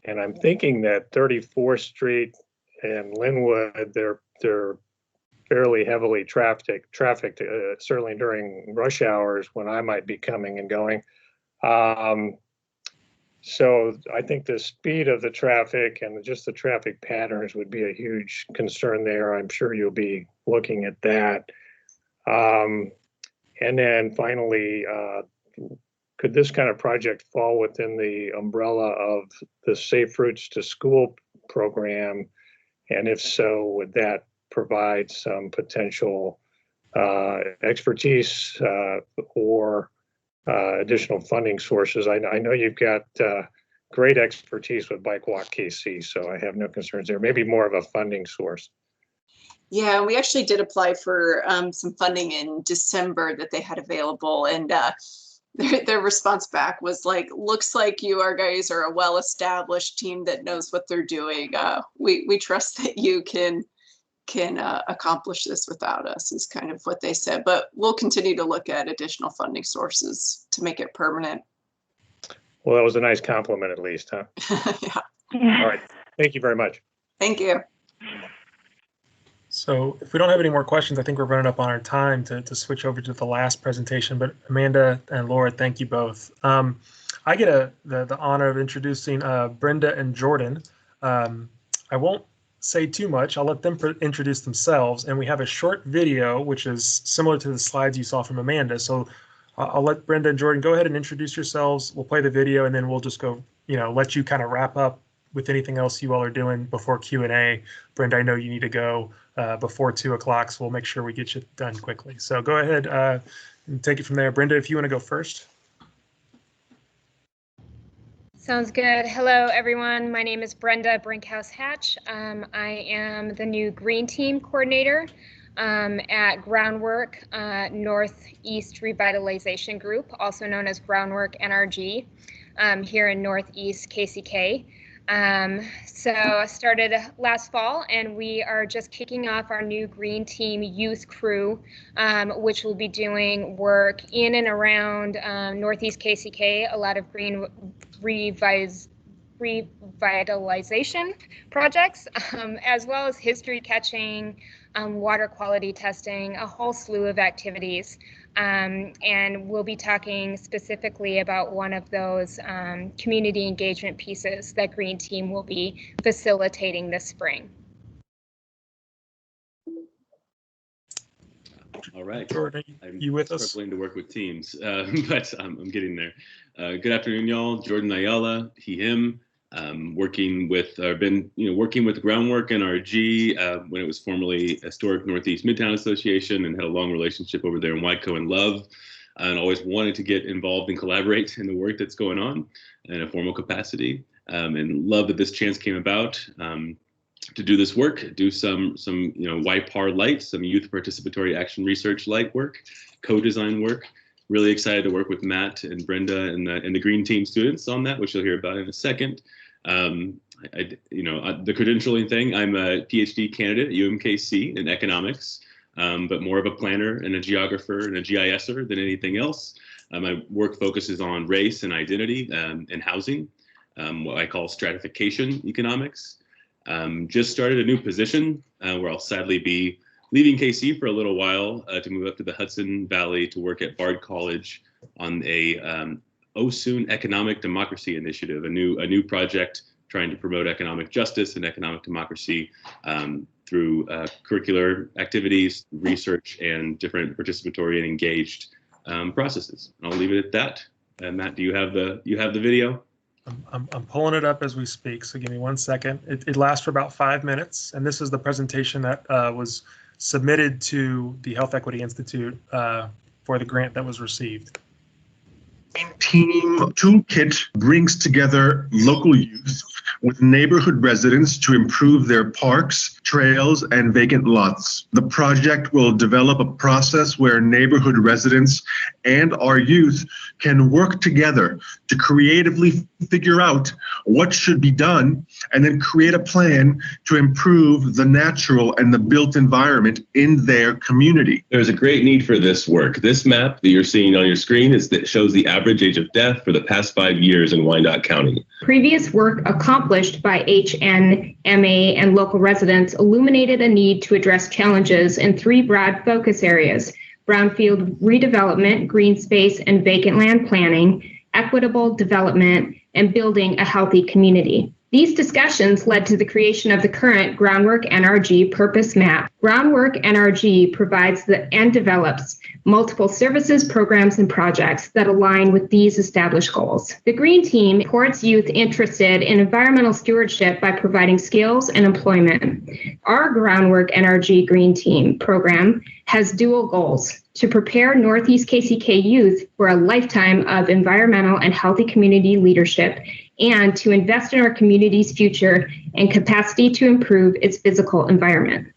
and I'm thinking that 34th Street and Linwood, they're fairly heavily trafficked, certainly during rush hours when I might be coming and going. So I think the speed of the traffic and just the traffic patterns would be a huge concern there. I'm sure you'll be looking at that. And then finally, could this kind of project fall within the umbrella of the Safe Routes to School program? And if so, would that provide some potential expertise or additional funding sources. I know you've got great expertise with Bike Walk KC, so I have no concerns there. Maybe more of a funding source. Yeah, we actually did apply for some funding in December that they had available, and their response back was like, looks like you guys are a well-established team that knows what they're doing. We trust that you can accomplish this without us, is kind of what they said. But we'll continue to look at additional funding sources to make it permanent. Well, that was a nice compliment at least, huh? Yeah. All right. Thank you very much. Thank you. So if we don't have any more questions, I think we're running up on our time to switch over to the last presentation. But Amanda and Laura, thank you both. I get the honor of introducing Brenda and Jordan. I won't say too much. I'll let them introduce themselves. And we have a short video, which is similar to the slides you saw from Amanda. So I'll let Brenda and Jordan go ahead and introduce yourselves. We'll play the video, and then we'll just go, let you kind of wrap up with anything else you all are doing before Q&A. Brenda, I know you need to go before 2 o'clock, so we'll make sure we get you done quickly. So go ahead and take it from there. Brenda, if you want to go first. Sounds good. Hello, everyone. My name is Brenda Brinkhouse-Hatch. I am the new Green Team Coordinator at Groundwork Northeast Revitalization Group, also known as Groundwork NRG, here in Northeast KCK. So I started last fall, and we are just kicking off our new Green Team youth crew, which will be doing work in and around Northeast KCK, a lot of green revitalization projects, as well as history catching, water quality testing, a whole slew of activities. And we'll be talking specifically about one of those community engagement pieces that Green Team will be facilitating this spring. All right. Jordan, you with us? I'm struggling to work with teams, but I'm getting there. Good afternoon, y'all. Jordan Ayala, he, him. Working with Groundwork NRG when it was formerly Historic Northeast Midtown Association, and had a long relationship over there in Waco and Love, and always wanted to get involved and collaborate in the work that's going on in a formal capacity, and love that this chance came about to do this work, do some YPAR light, some youth participatory action research light work, co-design work. Really excited to work with Matt and Brenda and the Green Team students on that, which you'll hear about in a second. The credentialing thing, I'm a PhD candidate at UMKC in economics, but more of a planner and a geographer and a GISer than anything else. My work focuses on race and identity and housing, what I call stratification economics. Just started a new position where I'll sadly be leaving KC for a little while to move up to the Hudson Valley to work at Bard College on a OSOON Economic Democracy Initiative, a new project trying to promote economic justice and economic democracy through curricular activities, research, and different participatory and engaged processes. I'll leave it at that. Matt, do you have the video? I'm pulling it up as we speak, so give me 1 second. It lasts for about 5 minutes, and this is the presentation that was submitted to the Health Equity Institute for the grant that was received. Team Toolkit brings together local youth with neighborhood residents to improve their parks, trails, and vacant lots. The project will develop a process where neighborhood residents and our youth can work together to creatively figure out what should be done and then create a plan to improve the natural and the built environment in their community. There's a great need for this work. This map that you're seeing on your screen shows the average age of death for the past 5 years in Wyandotte County. Previous work accomplished by HNMA and local residents illuminated a need to address challenges in 3 broad focus areas: brownfield redevelopment, green space and vacant land planning, equitable development, and building a healthy community. These discussions led to the creation of the current Groundwork NRG Purpose Map. Groundwork NRG provides and develops multiple services, programs, and projects that align with these established goals. The Green Team supports youth interested in environmental stewardship by providing skills and employment. Our Groundwork NRG Green Team program has dual goals: to prepare Northeast KCK youth for a lifetime of environmental and healthy community leadership, and to invest in our community's future and capacity to improve its physical environment.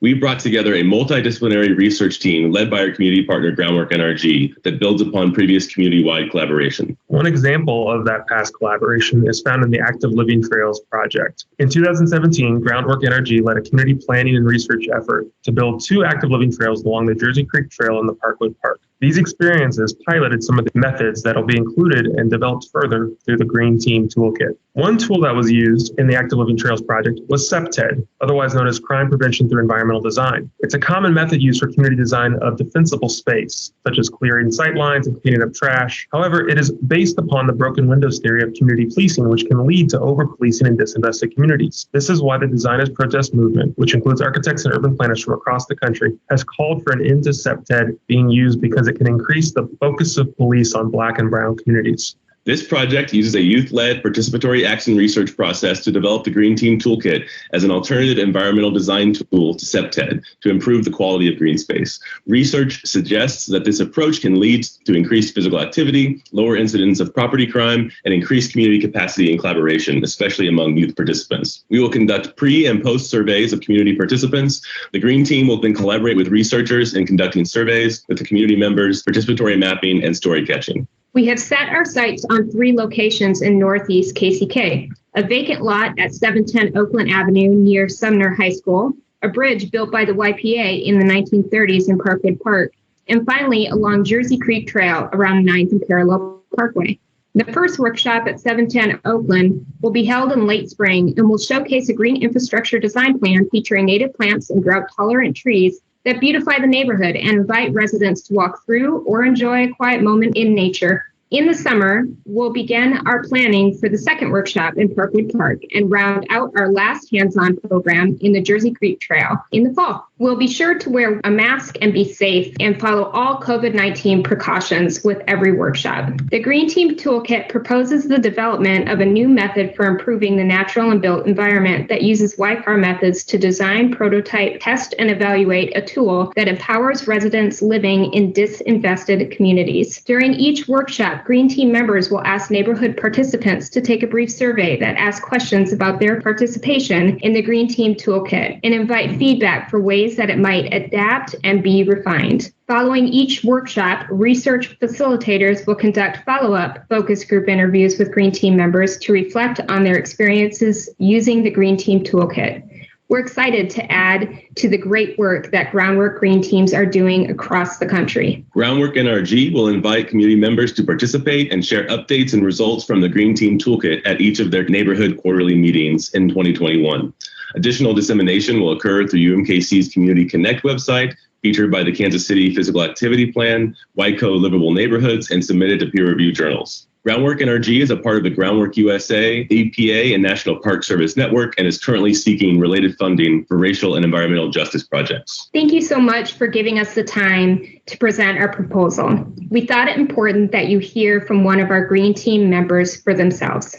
We brought together a multidisciplinary research team led by our community partner Groundwork NRG that builds upon previous community-wide collaboration. One example of that past collaboration is found in the Active Living Trails project. In 2017, Groundwork NRG led a community planning and research effort to build 2 active living trails along the Jersey Creek Trail and the Parkwood Park. These experiences piloted some of the methods that will be included and developed further through the Green Team Toolkit. One tool that was used in the Active Living Trails project was CPTED, otherwise known as Crime Prevention Through Environmental Design. It's a common method used for community design of defensible space, such as clearing sight lines and cleaning up trash. However, it is based upon the broken windows theory of community policing, which can lead to over-policing and disinvested communities. This is why the Designers Protest movement, which includes architects and urban planners from across the country, has called for an end to CPTED being used because it can increase the focus of police on Black and brown communities. This project uses a youth-led participatory action research process to develop the Green Team Toolkit as an alternative environmental design tool to CPTED to improve the quality of green space. Research suggests that this approach can lead to increased physical activity, lower incidence of property crime, and increased community capacity and collaboration, especially among youth participants. We will conduct pre- and post-surveys of community participants. The Green Team will then collaborate with researchers in conducting surveys with the community members, participatory mapping, and story catching. We have set our sights on 3 locations in Northeast KCK: a vacant lot at 710 Oakland Avenue near Sumner High School, a bridge built by the YPA in the 1930s in Parkwood Park, and finally along Jersey Creek Trail around 9th and Parallel Parkway. The first workshop at 710 Oakland will be held in late spring and will showcase a green infrastructure design plan featuring native plants and drought-tolerant trees that beautify the neighborhood and invite residents to walk through or enjoy a quiet moment in nature. In the summer, we'll begin our planning for the second workshop in Parkwood Park and round out our last hands-on program in the Jersey Creek Trail in the fall. We'll be sure to wear a mask and be safe and follow all COVID-19 precautions with every workshop. The Green Team Toolkit proposes the development of a new method for improving the natural and built environment that uses YCAR methods to design, prototype, test, and evaluate a tool that empowers residents living in disinvested communities. During each workshop, Green Team members will ask neighborhood participants to take a brief survey that asks questions about their participation in the Green Team Toolkit and invite feedback for ways that it might adapt and be refined. Following each workshop, research facilitators will conduct follow-up focus group interviews with Green Team members to reflect on their experiences using the Green Team Toolkit. We're excited to add to the great work that Groundwork Green Teams are doing across the country. Groundwork NRG will invite community members to participate and share updates and results from the Green Team Toolkit at each of their neighborhood quarterly meetings in 2021. Additional dissemination will occur through UMKC's Community Connect website, featured by the Kansas City Physical Activity Plan, WICO Livable Neighborhoods, and submitted to peer-reviewed journals. Groundwork NRG is a part of the Groundwork USA, EPA, and National Park Service Network and is currently seeking related funding for racial and environmental justice projects. Thank you so much for giving us the time to present our proposal. We thought it important that you hear from one of our Green Team members for themselves.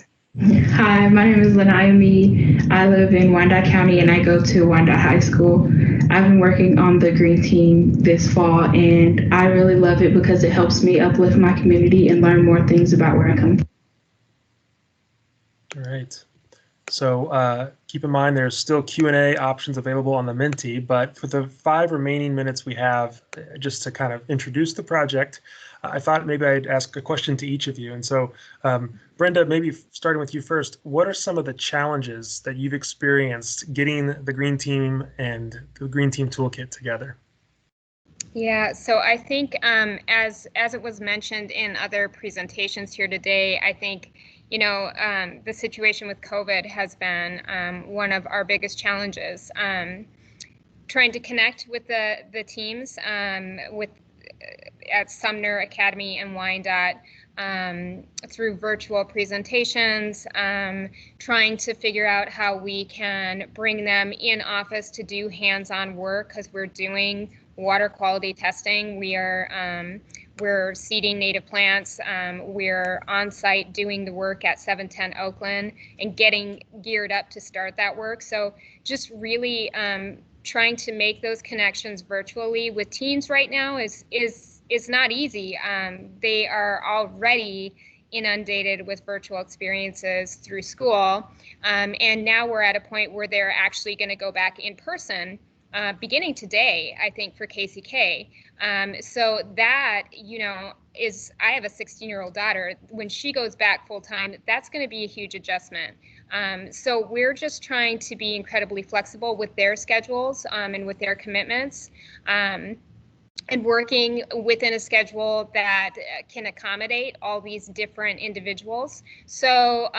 Hi, my name is Lanaya Mee. I live in Wyandotte County and I go to Wyandotte High School. I've been working on the Green Team this fall and I really love it because it helps me uplift my community and learn more things about where I come from. All right. So keep in mind there's still Q&A options available on the Menti, but for the 5 remaining minutes we have, just to kind of introduce the project, I thought maybe I'd ask a question to each of you. And so, Brenda, maybe starting with you first, what are some of the challenges that you've experienced getting the Green Team and the Green Team Toolkit together? Yeah, so I think as it was mentioned in other presentations here today, I think, you know, the situation with COVID has been one of our biggest challenges. Trying to connect with the teams at Sumner Academy and Wyandotte through virtual presentations, trying to figure out how we can bring them in office to do hands-on work, because we're doing water quality testing. We're seeding native plants. We're on site doing the work at 710 Oakland and getting geared up to start that work. So just really trying to make those connections virtually with teens right now is not easy. They are already inundated with virtual experiences through school. And now we're at a point where they're actually going to go back in person beginning today, I think, for KCK. So that, I have a 16-year-old daughter. When she goes back full time, that's going to be a huge adjustment. So we're just trying to be incredibly flexible with their schedules and with their commitments. And working within a schedule that can accommodate all these different individuals. So,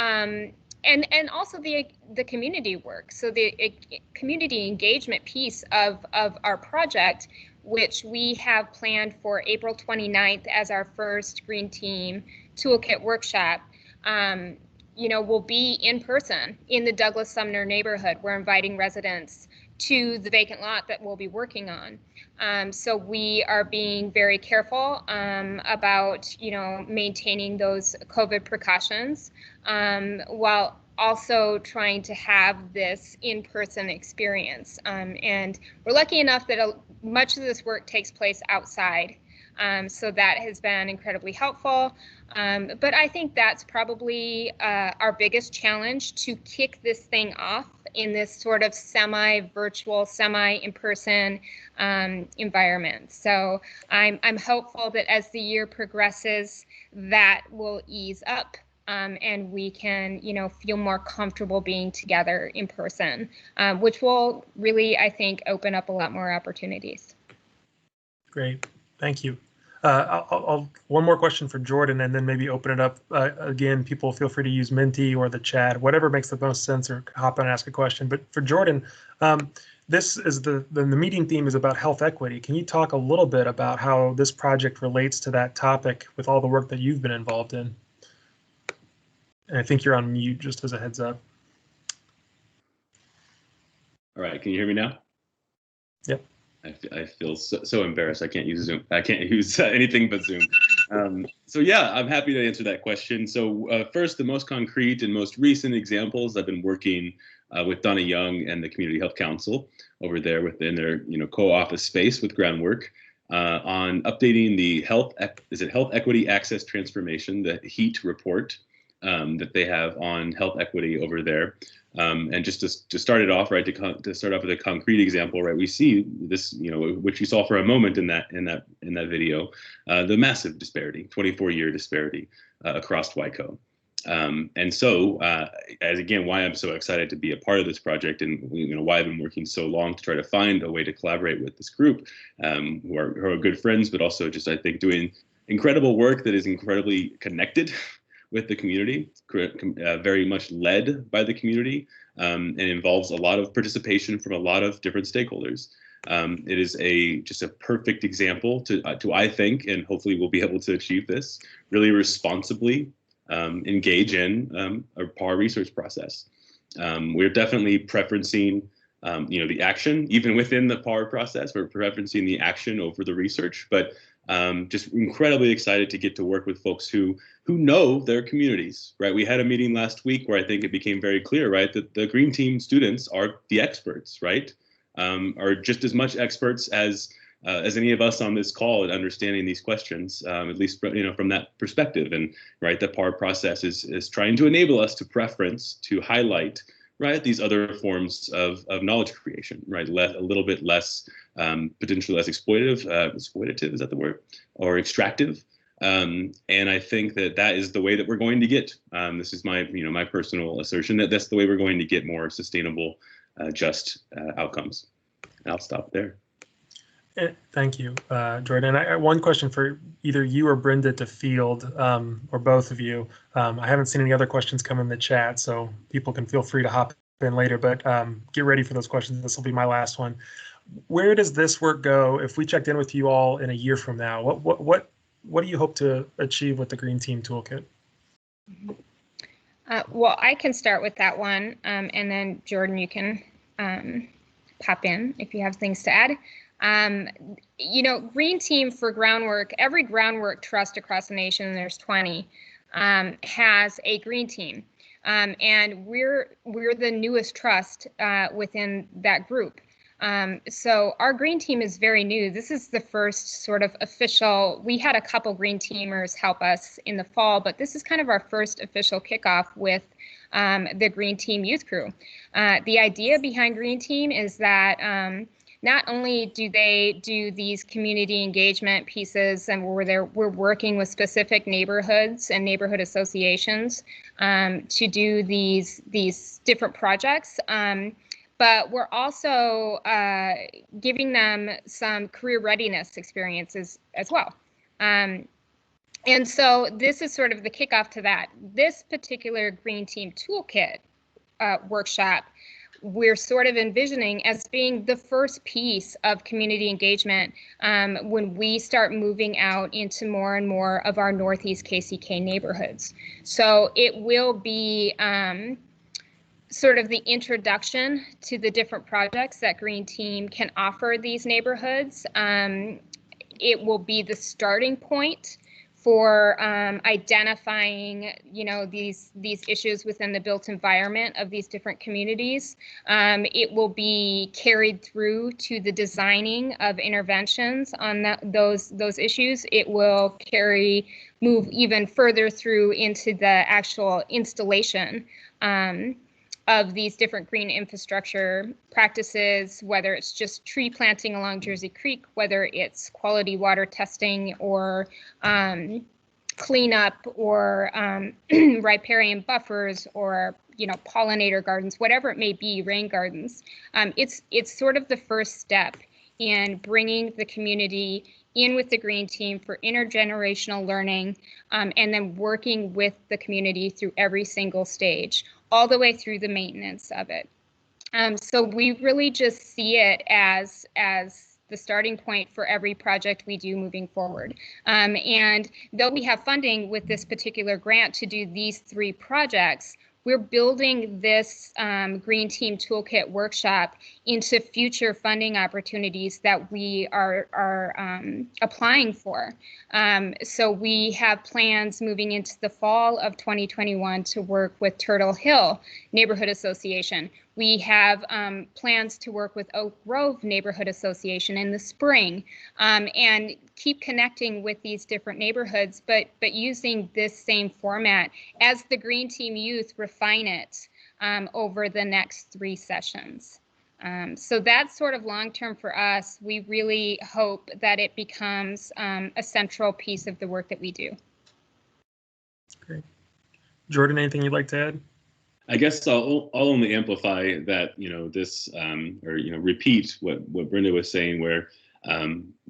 and also the community work. So the community engagement piece of our project, which we have planned for April 29th as our first Green Team Toolkit workshop, will be in person in the Douglas Sumner neighborhood. We're inviting residents to the vacant lot that we'll be working on. So we are being very careful about, maintaining those COVID precautions while also trying to have this in-person experience. And we're lucky enough that much of this work takes place outside. So that has been incredibly helpful. But I think that's probably our biggest challenge, to kick this thing off in this sort of semi-virtual, semi-in-person environment. So I'm hopeful that as the year progresses, that will ease up and we can, feel more comfortable being together in person, which will really, I think, open up a lot more opportunities. Great, thank you. I'll one more question for Jordan, and then maybe open it up again. People feel free to use Menti or the chat, whatever makes the most sense, or hop on and ask a question. But for Jordan, this is the meeting theme is about health equity. Can you talk a little bit about how this project relates to that topic with all the work that you've been involved in? And I think you're on mute, just as a heads up. All right, can you hear me now? Yep. I feel so embarrassed. I can't use Zoom. I can't use anything but Zoom. So yeah, I'm happy to answer that question. So first, the most concrete and most recent examples, I've been working with Donna Young and the Community Health Council over there within their co-office space with Groundwork on updating the Health Equity Access Transformation, the HEAT report that they have on health equity over there. And just to start it off, right, to start off with a concrete example, right, we see this, which you saw for a moment in that video, the massive disparity, 24-year disparity across WICO. And so, as again, why I'm so excited to be a part of this project, and why I've been working so long to try to find a way to collaborate with this group, who are good friends, but also just, I think, doing incredible work that is incredibly connected with the community, very much led by the community, and involves a lot of participation from a lot of different stakeholders. It is just a perfect example to I think, and hopefully we'll be able to achieve this, really responsibly engage in a PAR research process. We're definitely preferencing the action, even within the PAR process. We're preferencing the action over the research, but just incredibly excited to get to work with folks who know their communities, right? We had a meeting last week where I think it became very clear, right, that the Green Team students are the experts, right? Are just as much experts as any of us on this call at understanding these questions, at least from that perspective. And right, the PAR process is trying to enable us to preference, to highlight, right, these other forms of knowledge creation, right, a little bit less, potentially less exploitative, is that the word, or extractive. And I think that is the way that we're going to get, this is my, my personal assertion, that's the way we're going to get more sustainable, just outcomes. And I'll stop there. Thank you, Jordan. One question for either you or Brenda to field, or both of you. I haven't seen any other questions come in the chat, so people can feel free to hop in later, but get ready for those questions. This will be my last one. Where does this work go if we checked in with you all in a year from now? What what do you hope to achieve with the Green Team Toolkit? Well, I can start with that one, and then Jordan, you can pop in if you have things to add. You know, Green Team for Groundwork, every Groundwork trust across the nation, and there's 20, has a Green Team. And we're the newest trust within that group. So our Green Team is very new. This is the first sort of official, we had a couple Green Teamers help us in the fall, but this is kind of our first official kickoff with the Green Team Youth Crew. The idea behind Green Team is that not only do they do these community engagement pieces, and we're working with specific neighborhoods and neighborhood associations to do these different projects, but we're also giving them some career readiness experiences as well. And so this is sort of the kickoff to that. This particular Green Team Toolkit workshop, we're sort of envisioning as being the first piece of community engagement when we start moving out into more and more of our Northeast KCK neighborhoods. So it will be sort of the introduction to the different projects that Green Team can offer these neighborhoods. It will be the starting point for identifying, you know, these issues within the built environment of these different communities. It will be carried through to the designing of interventions on those issues. It will move even further through into the actual installation of these different green infrastructure practices, whether it's just tree planting along Jersey Creek, whether it's quality water testing or cleanup or riparian buffers or, you know, pollinator gardens, whatever it may be, rain gardens. It's sort of the first step in bringing the community in with the Green Team for intergenerational learning, and then working with the community through every single stage, all the way through the maintenance of it. So we really just see it as the starting point for every project we do moving forward. And though we have funding with this particular grant to do these 3 projects, we're building this Green Team Toolkit workshop into future funding opportunities that we are applying for. So we have plans moving into the fall of 2021 to work with Turtle Hill Neighborhood Association. We have plans to work with Oak Grove Neighborhood Association in the spring, and keep connecting with these different neighborhoods, but using this same format as the Green Team Youth refine it over the next 3 sessions. So that's sort of long-term for us. We really hope that it becomes a central piece of the work that we do. Great. Jordan, anything you'd like to add? I guess I'll only amplify that, you know, this, or, you know, repeat what Brenda was saying, where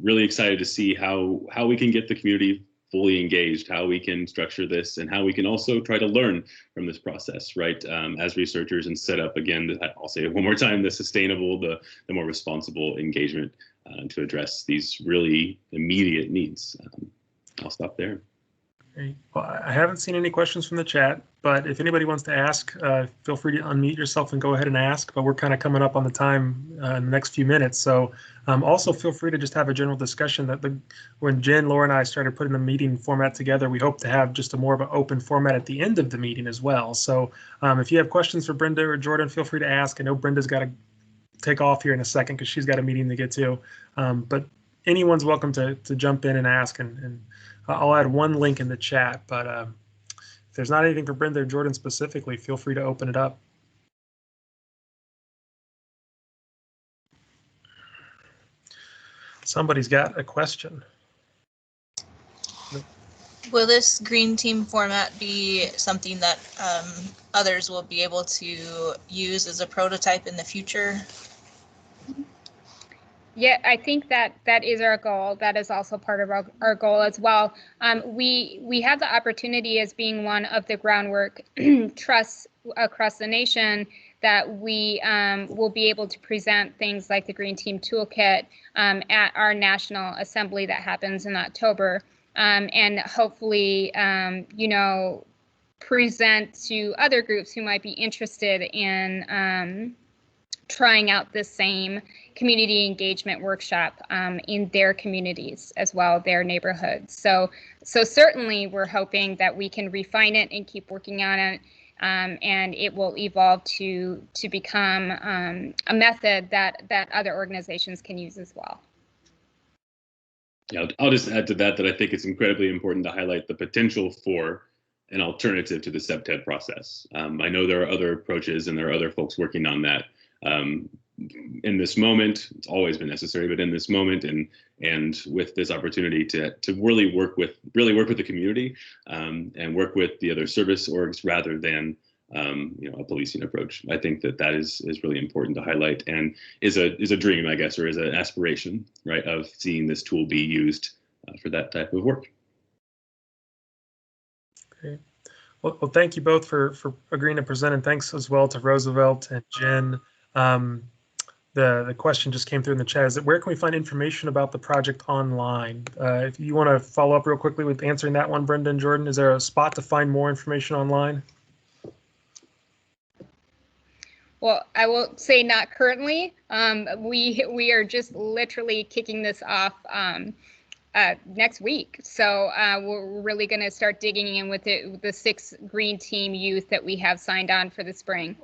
really excited to see how we can get the community fully engaged, how we can structure this, and how we can also try to learn from this process, right? As researchers, and set up, again, I'll say it one more time, the sustainable, the more responsible engagement to address these really immediate needs. I'll stop there. Great. Well, I haven't seen any questions from the chat, but if anybody wants to ask, feel free to unmute yourself and go ahead and ask, but we're kind of coming up on the time in the next few minutes. So also feel free to just have a general discussion. When Jen, Laura, and I started putting the meeting format together, we hope to have just a more of an open format at the end of the meeting as well. So if you have questions for Brenda or Jordan, feel free to ask. I know Brenda's got to take off here in a second because she's got a meeting to get to, but anyone's welcome to jump in and ask, and I'll add one link in the chat, but if there's not anything for Brenda or Jordan specifically, feel free to open it up. Somebody's got a question. Will this Green Team format be something that others will be able to use as a prototype in the future? Yeah, I think that is our goal. That is also part of our goal as well. We have the opportunity as being one of the Groundwork trusts across the nation that we will be able to present things like the Green Team Toolkit at our National Assembly that happens in October. and hopefully, you know, present to other groups who might be interested in trying out the same community engagement workshop in their communities as well, their neighborhoods. So certainly we're hoping that we can refine it and keep working on it, and it will evolve to become a method that other organizations can use as well. Yeah, I'll just add to that I think it's incredibly important to highlight the potential for an alternative to the CEPTED process. I know there are other approaches and there are other folks working on that. In this moment, it's always been necessary, but in this moment and with this opportunity to really work with the community and work with the other service orgs rather than you know, a policing approach. I think that is really important to highlight and is a dream, I guess, or is an aspiration, right, of seeing this tool be used for that type of work. Great. Well, thank you both for agreeing to present, and thanks as well to Roosevelt and Jen. The question just came through in the chat. Is that where can we find information about the project online? If you want to follow up real quickly with answering that one, Brenda and Jordan, is there a spot to find more information online? Well, I will say not currently. We are just literally kicking this off next week. So we're really going to start digging in with the 6 Green Team youth that we have signed on for the spring.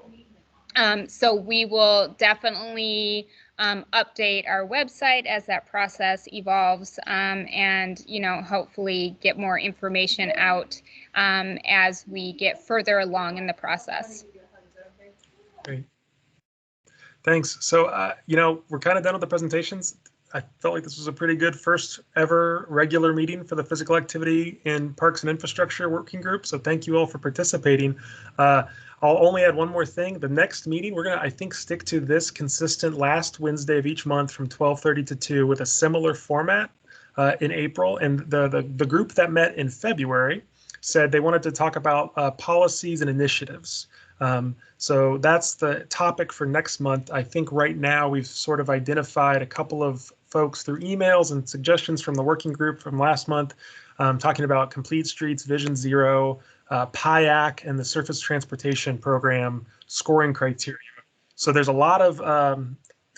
So we will definitely update our website as that process evolves, and, you know, hopefully get more information out as we get further along in the process. Great. Thanks. So, you know, we're kind of done with the presentations. I felt like this was a pretty good first ever regular meeting for the Physical Activity in Parks and Infrastructure Working Group. So thank you all for participating. I'll only add one more thing. The next meeting, we're going to, I think, stick to this consistent last Wednesday of each month from 12:30 to 2 with a similar format in April. And the group that met in February said they wanted to talk about policies and initiatives. So that's the topic for next month. I think right now we've sort of identified a couple of folks through emails and suggestions from the working group from last month, talking about Complete Streets, Vision Zero, PIAC, and the Surface Transportation Program scoring criteria. So there's a lot of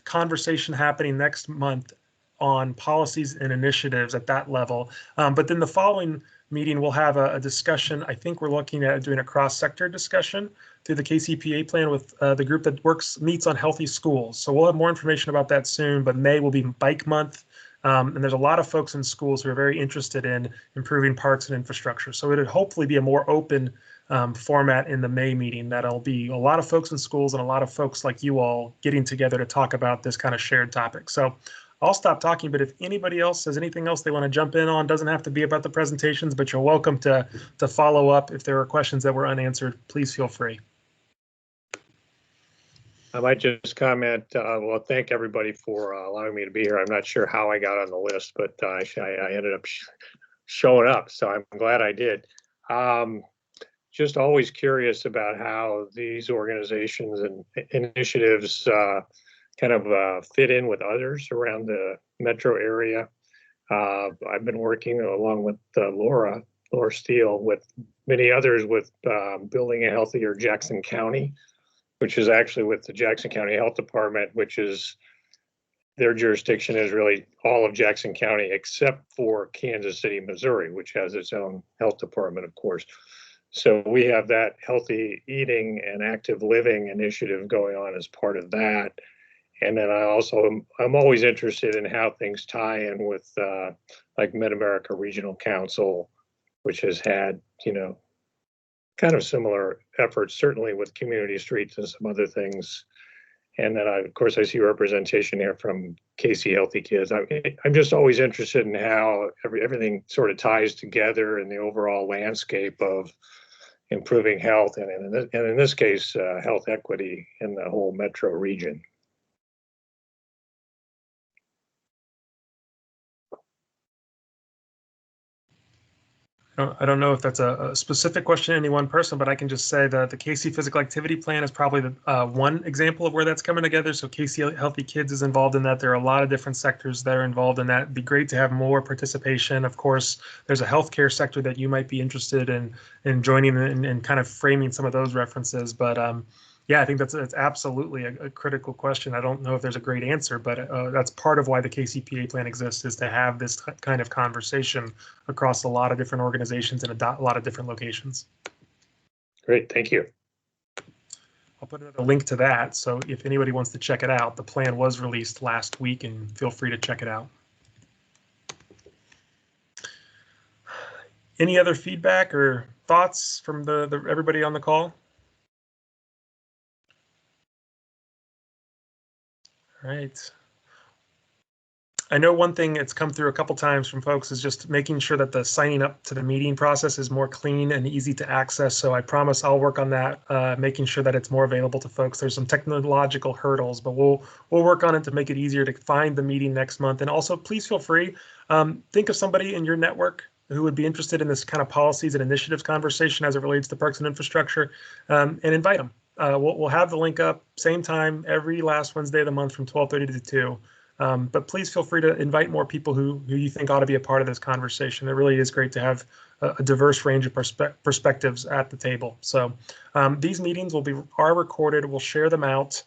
conversation happening next month on policies and initiatives at that level. But then the following meeting, we'll have a discussion. I think we're looking at doing a cross-sector discussion through the KCPA plan with the group that meets on healthy schools. So we'll have more information about that soon, but May will be bike month. And there's a lot of folks in schools who are very interested in improving parks and infrastructure. So it'd hopefully be a more open format in the May meeting. That'll be a lot of folks in schools and a lot of folks like you all getting together to talk about this kind of shared topic. So I'll stop talking, but if anybody else has anything else they want to jump in on, doesn't have to be about the presentations, but you're welcome to follow up. If there are questions that were unanswered, please feel free. I might just comment, well, thank everybody for allowing me to be here. I'm not sure how I got on the list, but I ended up showing up, so I'm glad I did. Just always curious about how these organizations and initiatives kind of fit in with others around the metro area. I've been working along with Laura Steele with many others with building a healthier Jackson County, which is actually with the Jackson County Health Department, which is their jurisdiction is really all of Jackson County except for Kansas City, Missouri, which has its own health department, of course. So we have that healthy eating and active living initiative going on as part of that. And then I'm always interested in how things tie in with like Mid-America Regional Council, which has had, you know, kind of similar efforts, certainly with community streets and some other things. And then of course I see representation here from KC Healthy Kids. I'm just always interested in how everything sort of ties together in the overall landscape of improving health and in this case, health equity in the whole metro region. I don't know if that's a specific question to any one person, but I can just say that the KC Physical Activity Plan is probably the one example of where that's coming together. So KC Healthy Kids is involved in that. There are a lot of different sectors that are involved in that. It'd be great to have more participation. Of course, there's a healthcare sector that you might be interested in joining and kind of framing some of those references. But yeah, I think that's absolutely a critical question. I don't know if there's a great answer, but that's part of why the KCPA plan exists, is to have this kind of conversation across a lot of different organizations and a lot of different locations. Great, thank you. I'll put another link to that, so if anybody wants to check it out, the plan was released last week, and feel free to check it out. Any other feedback or thoughts from everybody on the call? All right. I know one thing that's come through a couple times from folks is just making sure that the signing up to the meeting process is more clean and easy to access. So I promise I'll work on that, making sure that it's more available to folks. There's some technological hurdles, but we'll work on it to make it easier to find the meeting next month. And also, please feel free, think of somebody in your network who would be interested in this kind of policies and initiatives conversation as it relates to parks and infrastructure, and invite them. We'll have the link up same time every last Wednesday of the month from 12:30 to 2. But please feel free to invite more people who you think ought to be a part of this conversation. It really is great to have a diverse range of perspectives at the table. So these meetings are recorded. We'll share them out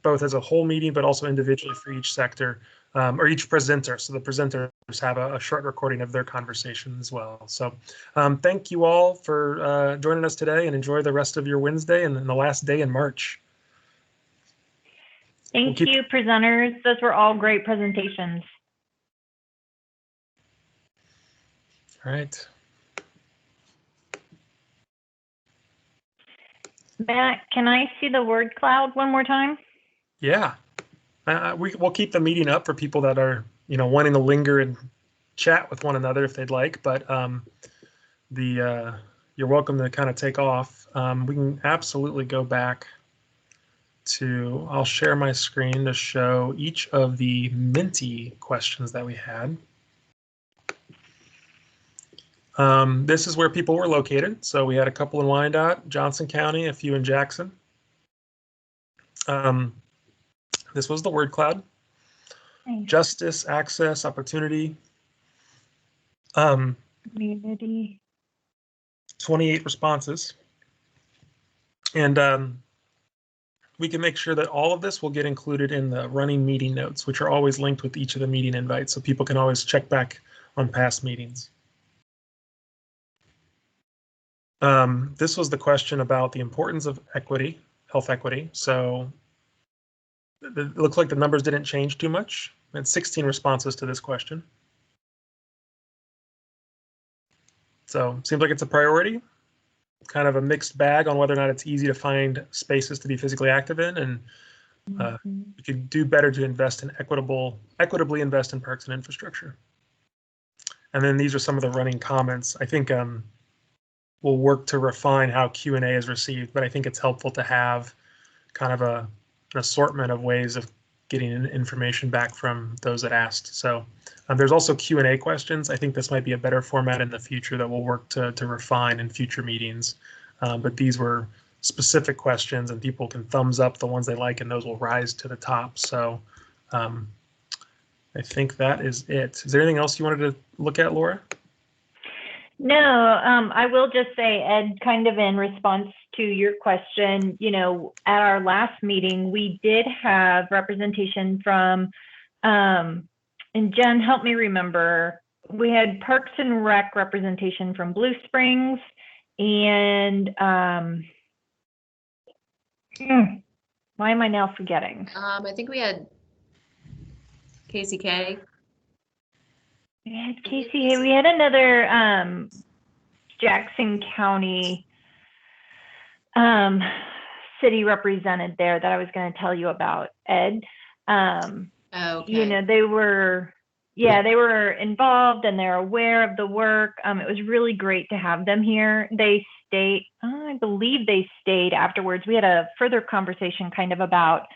both as a whole meeting, but also individually for each sector or each presenter. So the presenters have a short recording of their conversation as well. So thank you all for joining us today, and enjoy the rest of your Wednesday and then the last day in March. Thank you, presenters. Those were all great presentations. All right. Matt, can I see the word cloud one more time? Yeah. We'll keep the meeting up for people that are, wanting to linger and chat with one another if they'd like, but you're welcome to kind of take off. We can absolutely go back to, I'll share my screen to show each of the Minty questions that we had. This is where people were located. So we had a couple in Wyandotte, Johnson County, a few in Jackson. This was the word cloud. Thanks. Justice, access, opportunity. Community. 28 responses. And we can make sure that all of this will get included in the running meeting notes, which are always linked with each of the meeting invites, so people can always check back on past meetings. This was the question about the importance of equity, health equity. So it looks like the numbers didn't change too much. We had 16 responses to this question. So seems like it's a priority. Kind of a mixed bag on whether or not it's easy to find spaces to be physically active in, and we could do better to invest in equitably invest in parks and infrastructure. And then these are some of the running comments. I think we'll work to refine how Q&A is received, but I think it's helpful to have kind of an assortment of ways of getting information back from those that asked. So there's also Q&A questions. I think this might be a better format in the future that we'll work to refine in future meetings. But these were specific questions, and people can thumbs up the ones they like, and those will rise to the top. So I think that is it. Is there anything else you wanted to look at, Laura? No, I will just say, Ed, kind of in response to your question, at our last meeting, we did have representation from, and Jen, help me remember, we had Parks and Rec representation from Blue Springs, and why am I now forgetting? I think we had KCK. We had KCK. We had another Jackson County city represented there that I was going to tell you about, Ed. Okay. They were involved and they're aware of the work. It was really great to have them here. They stayed, I believe they stayed afterwards. We had a further conversation kind of about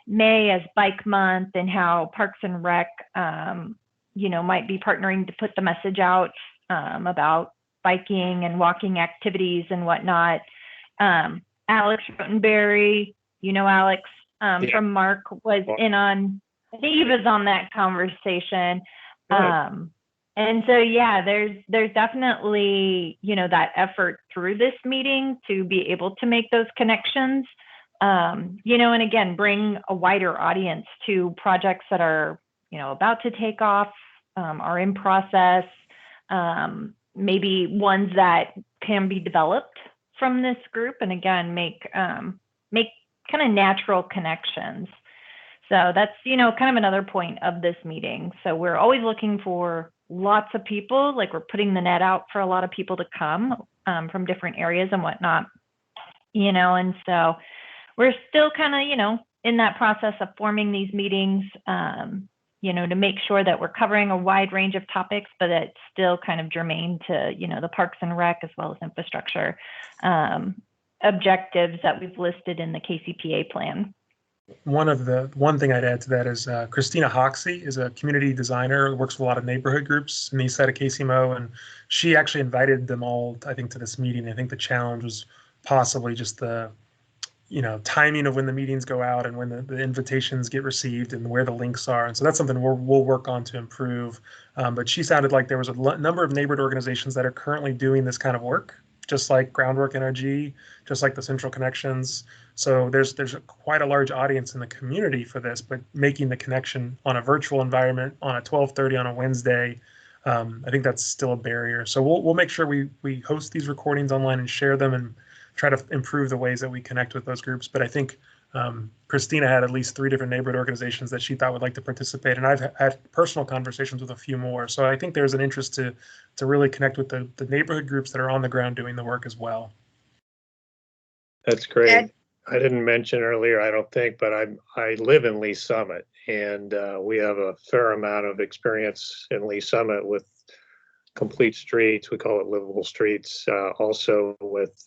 May as Bike Month and how Parks and Rec, might be partnering to put the message out about biking and walking activities and whatnot. Alex Rotenberry, you know Alex from Mark, was in on, I think he was on that conversation. And so, yeah, there's definitely, you know, that effort through this meeting to be able to make those connections, you know, and again, bring a wider audience to projects that are, you know, about to take off, are in process, maybe ones that can be developed from this group, and again, make kind of natural connections. So that's, you know, kind of another point of this meeting. So we're always looking for lots of people, like we're putting the net out for a lot of people to come from different areas and whatnot, you know, and so we're still kind of, you know, in that process of forming these meetings, you know, to make sure that we're covering a wide range of topics, but it's still kind of germane to, you know, the Parks and Rec as well as infrastructure objectives that we've listed in the KCPA plan. One thing I'd add to that is Christina Hoxie is a community designer, works with a lot of neighborhood groups in the east side of KCMO, and she actually invited them all, I think, to this meeting. I think the challenge was possibly just the, you know, timing of when the meetings go out and when the invitations get received and where the links are. And so that's something we'll work on to improve. But she sounded like there was a number of neighborhood organizations that are currently doing this kind of work, just like Groundwork NRG, just like the Central Connections. So there's quite a large audience in the community for this, but making the connection on a virtual environment on a 12:30 on a Wednesday, I think that's still a barrier. So we'll make sure we host these recordings online and share them and try to improve the ways that we connect with those groups. But I think Christina had at least 3 different neighborhood organizations that she thought would like to participate, and I've had personal conversations with a few more. So I think there's an interest to really connect with the neighborhood groups that are on the ground doing the work as well. That's great. Ed? I didn't mention earlier, I don't think, but I live in Lee Summit, and we have a fair amount of experience in Lee Summit with complete streets. We call it livable streets. Also with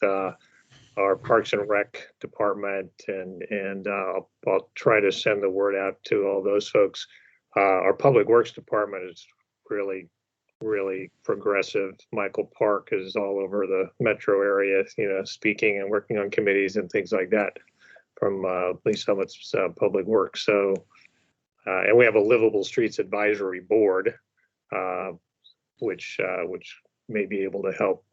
our Parks and Rec department, and I'll try to send the word out to all those folks. Our Public Works department is really progressive. Michael Park is all over the metro area, you know, speaking and working on committees and things like that from Lee Summit's Public Works. So, and we have a Livable Streets Advisory Board, which may be able to help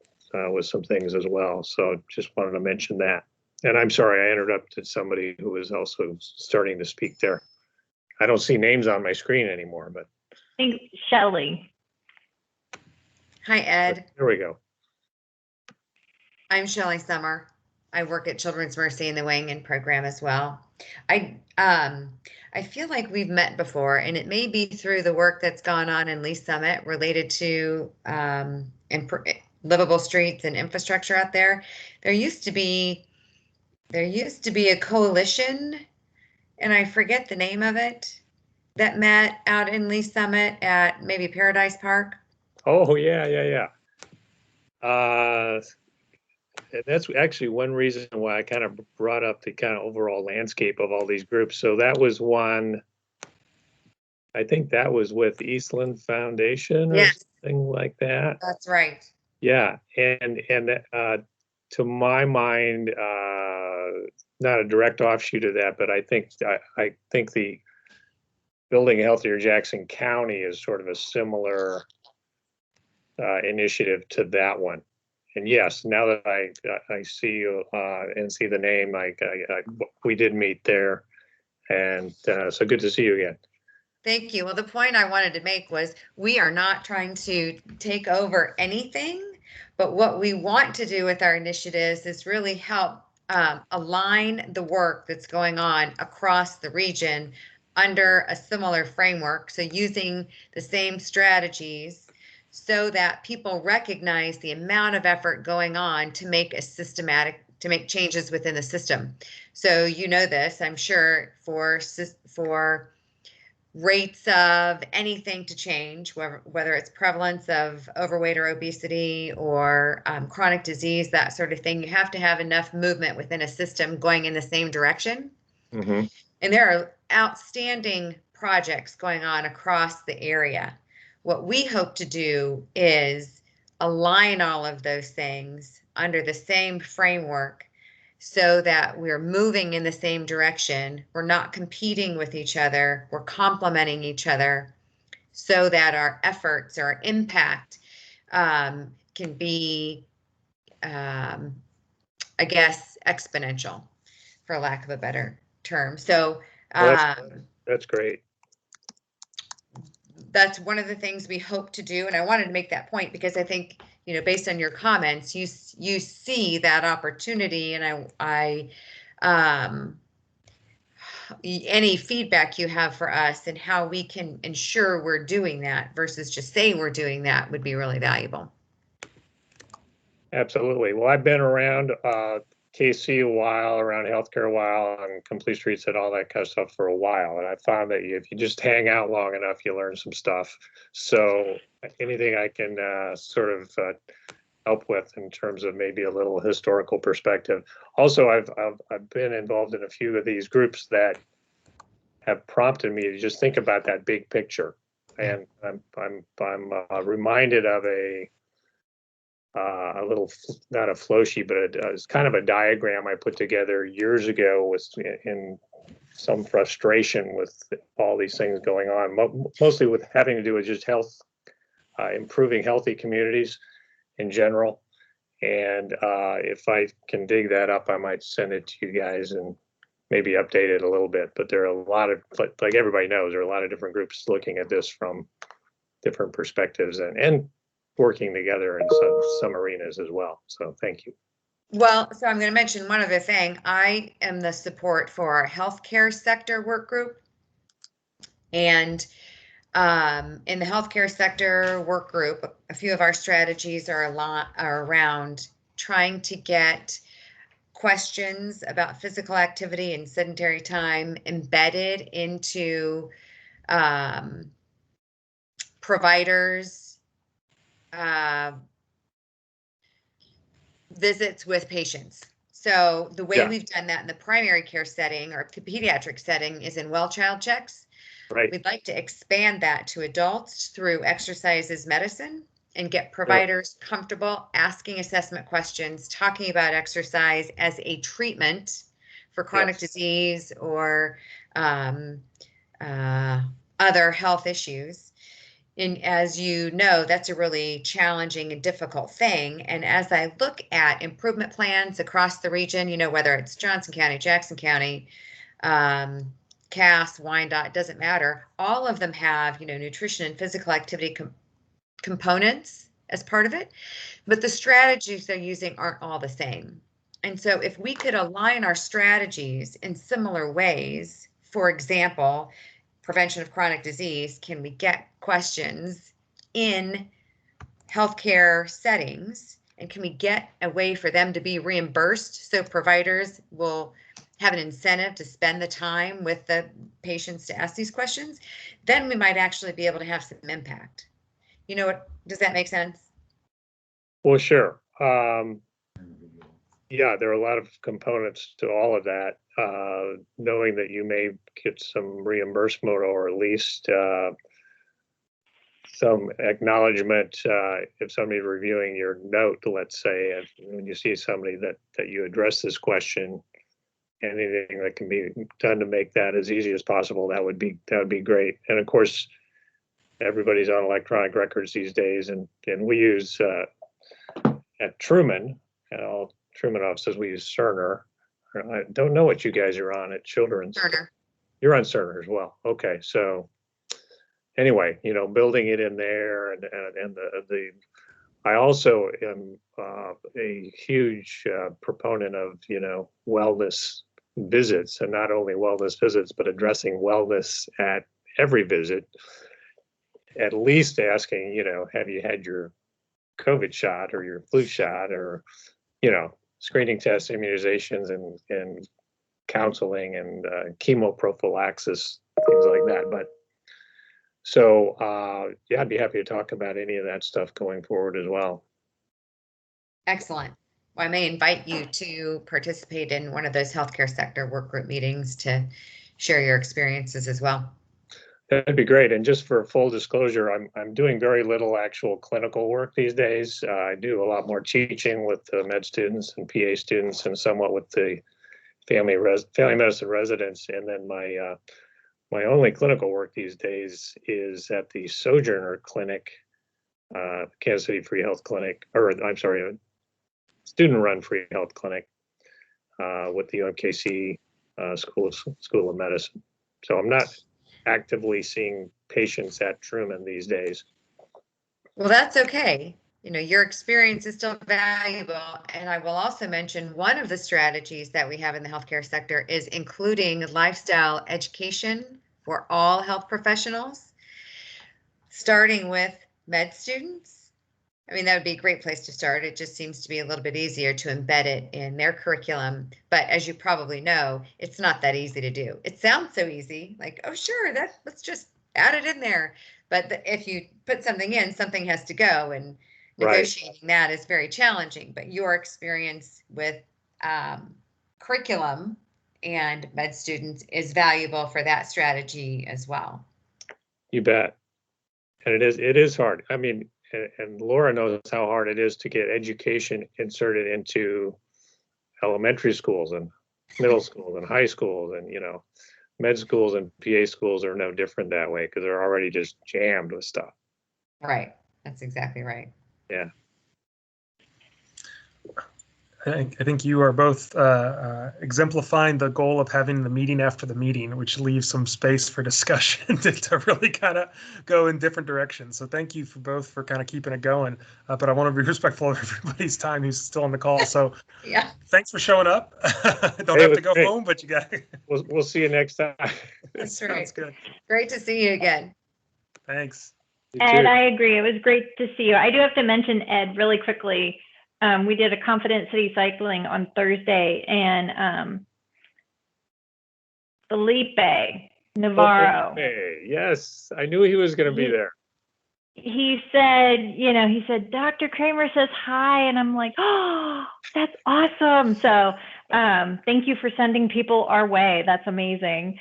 with some things as well. So just wanted to mention that. And I'm sorry, I interrupted somebody who was also starting to speak there. I don't see names on my screen anymore, but I think Shelley. Hi, Ed. There we go. I'm Shelley Summer. I work at Children's Mercy in the Weighing In program as well. I feel like we've met before, and it may be through the work that's gone on in Lee Summit related to livable streets and infrastructure out there. There used to be a coalition, and I forget the name of it, that met out in Lee Summit at maybe Paradise Park. Oh, yeah. That's actually one reason why I kind of brought up the kind of overall landscape of all these groups. So that was one, I think that was with Eastland Foundation or something like that. That's right. Yeah, and to my mind, not a direct offshoot of that, but I think the Building Healthier Jackson County is sort of a similar initiative to that one. And yes, now that I see you and see the name, we did meet there, and so good to see you again. Thank you. Well, the point I wanted to make was we are not trying to take over anything, but what we want to do with our initiatives is really help align the work that's going on across the region under a similar framework. So using the same strategies so that people recognize the amount of effort going on to make changes within the system. So you know this, I'm sure, for rates of anything to change, whether it's prevalence of overweight or obesity or chronic disease, that sort of thing, you have to have enough movement within a system going in the same direction. Mm-hmm. And there are outstanding projects going on across the area. What we hope to do is align all of those things under the same framework so that we're moving in the same direction. We're not competing with each other. We're complementing each other so that our efforts, our impact can be, I guess, exponential, for lack of a better term. So that's great. That's one of the things we hope to do. And I wanted to make that point because I think, you know, based on your comments, you see that opportunity, and any feedback you have for us and how we can ensure we're doing that versus just saying we're doing that would be really valuable. Absolutely. Well, I've been around KC a while, around healthcare a while, and Complete Streets and all that kind of stuff for a while. And I found that if you just hang out long enough, you learn some stuff. So anything I can sort of help with in terms of maybe a little historical perspective. Also, I've been involved in a few of these groups that have prompted me to just think about that big picture. And I'm reminded of a little, not a flow sheet, but it's kind of a diagram I put together years ago in some frustration with all these things going on, mostly with having to do with just health, improving healthy communities in general. And if I can dig that up, I might send it to you guys and maybe update it a little bit. But there are a lot of, like everybody knows, there are a lot of different groups looking at this from different perspectives and working together in some arenas as well. So thank you. Well, so I'm going to mention one other thing. I am the support for our healthcare sector work group. And in the healthcare sector work group, a few of our strategies are around trying to get questions about physical activity and sedentary time embedded into providers' visits with patients. So the way we've done that in the primary care setting or pediatric setting is in well child checks. Right. We'd like to expand that to adults through exercise as medicine and get providers comfortable asking assessment questions, talking about exercise as a treatment for chronic disease or other health issues. And as you know, that's a really challenging and difficult thing. And as I look at improvement plans across the region, you know, whether it's Johnson County, Jackson County, Cass, Wyandotte, doesn't matter. All of them have, you know, nutrition and physical activity components as part of it, but the strategies they're using aren't all the same. And so if we could align our strategies in similar ways, for example, prevention of chronic disease, can we get questions in healthcare settings, and can we get a way for them to be reimbursed so providers will have an incentive to spend the time with the patients to ask these questions? Then we might actually be able to have some impact. You know what, does that make sense? Well, sure. Yeah, there are a lot of components to all of that. Knowing that you may get some reimbursement or at least some acknowledgement if somebody's reviewing your note, let's say, when you see somebody that you address this question, anything that can be done to make that as easy as possible, that would be great. And of course, everybody's on electronic records these days, and we use at Truman and all Truman offices, we use Cerner. I don't know what you guys are on at Children's. Cerner. You're on Cerner as well. Okay, so anyway, you know, building it in there, and the I also am a huge proponent of, you know, wellness visits, and not only wellness visits, but addressing wellness at every visit. At least asking, you know, have you had your COVID shot or your flu shot, or, you know, screening tests, immunizations, and counseling and chemo prophylaxis, things like that. But so, yeah, I'd be happy to talk about any of that stuff going forward as well. Excellent. Well, I may invite you to participate in one of those healthcare sector work group meetings to share your experiences as well. That'd be great. And just for full disclosure, I'm doing very little actual clinical work these days. I do a lot more teaching with the med students and PA students, and somewhat with the family medicine residents. And then my only clinical work these days is at the Sojourner Clinic, Kansas City Free Health Clinic, or I'm sorry, a student-run free health clinic with the UMKC School of Medicine. So I'm not actively seeing patients at Truman these days. Well, that's okay. You know, your experience is still valuable. And I will also mention one of the strategies that we have in the healthcare sector is including lifestyle education for all health professionals, starting with med students. I mean, that would be a great place to start. It just seems to be a little bit easier to embed it in their curriculum. But as you probably know, it's not that easy to do. It sounds so easy, like, oh, sure, let's just add it in there. But if you put something in, something has to go, and negotiating that is very challenging. But your experience with curriculum and med students is valuable for that strategy as well. You bet. And it is hard. I mean, and Laura knows how hard it is to get education inserted into elementary schools and middle schools and high schools, and med schools and PA schools are no different that way because they're already just jammed with stuff. Right. That's exactly right. Yeah. I think you are both exemplifying the goal of having the meeting after the meeting, which leaves some space for discussion to really kind of go in different directions. So thank you for both for kind of keeping it going. But I want to be respectful of everybody's time who's still on the call. So yeah, thanks for showing up. Don't have to go home, but you got. We'll see you next time. That's right. Sounds good. Great to see you again. Thanks. Ed, I agree. It was great to see you. I do have to mention, Ed, really quickly. We did a Confident City cycling on Thursday, and Felipe Navarro. Hey, yes, I knew he was going to be there. He said, Dr. Kramer says hi, and I'm like, oh, that's awesome. So thank you for sending people our way. That's amazing.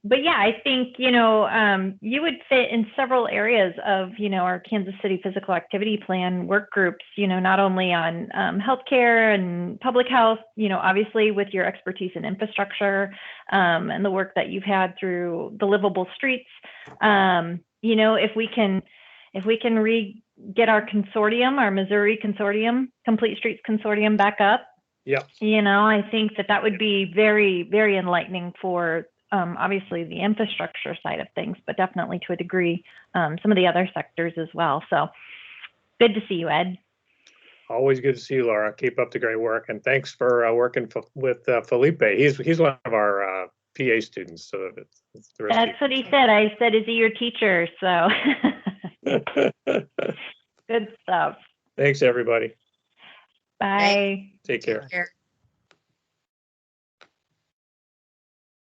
But yeah, I think, you would fit in several areas of, our Kansas City Physical Activity Plan work groups, not only on healthcare and public health, obviously with your expertise in infrastructure and the work that you've had through the Livable Streets. If we can get our consortium, our Missouri consortium, Complete Streets Consortium back up. Yeah. I think that would be very, very enlightening for obviously the infrastructure side of things, but definitely to a degree, some of the other sectors as well. So good to see you, Ed. Always good to see you, Laura. Keep up the great work. And thanks for working with Felipe. He's one of our PA students. So that's what he said. I said, is he your teacher? So good stuff. Thanks, everybody. Bye. Take care. Take care.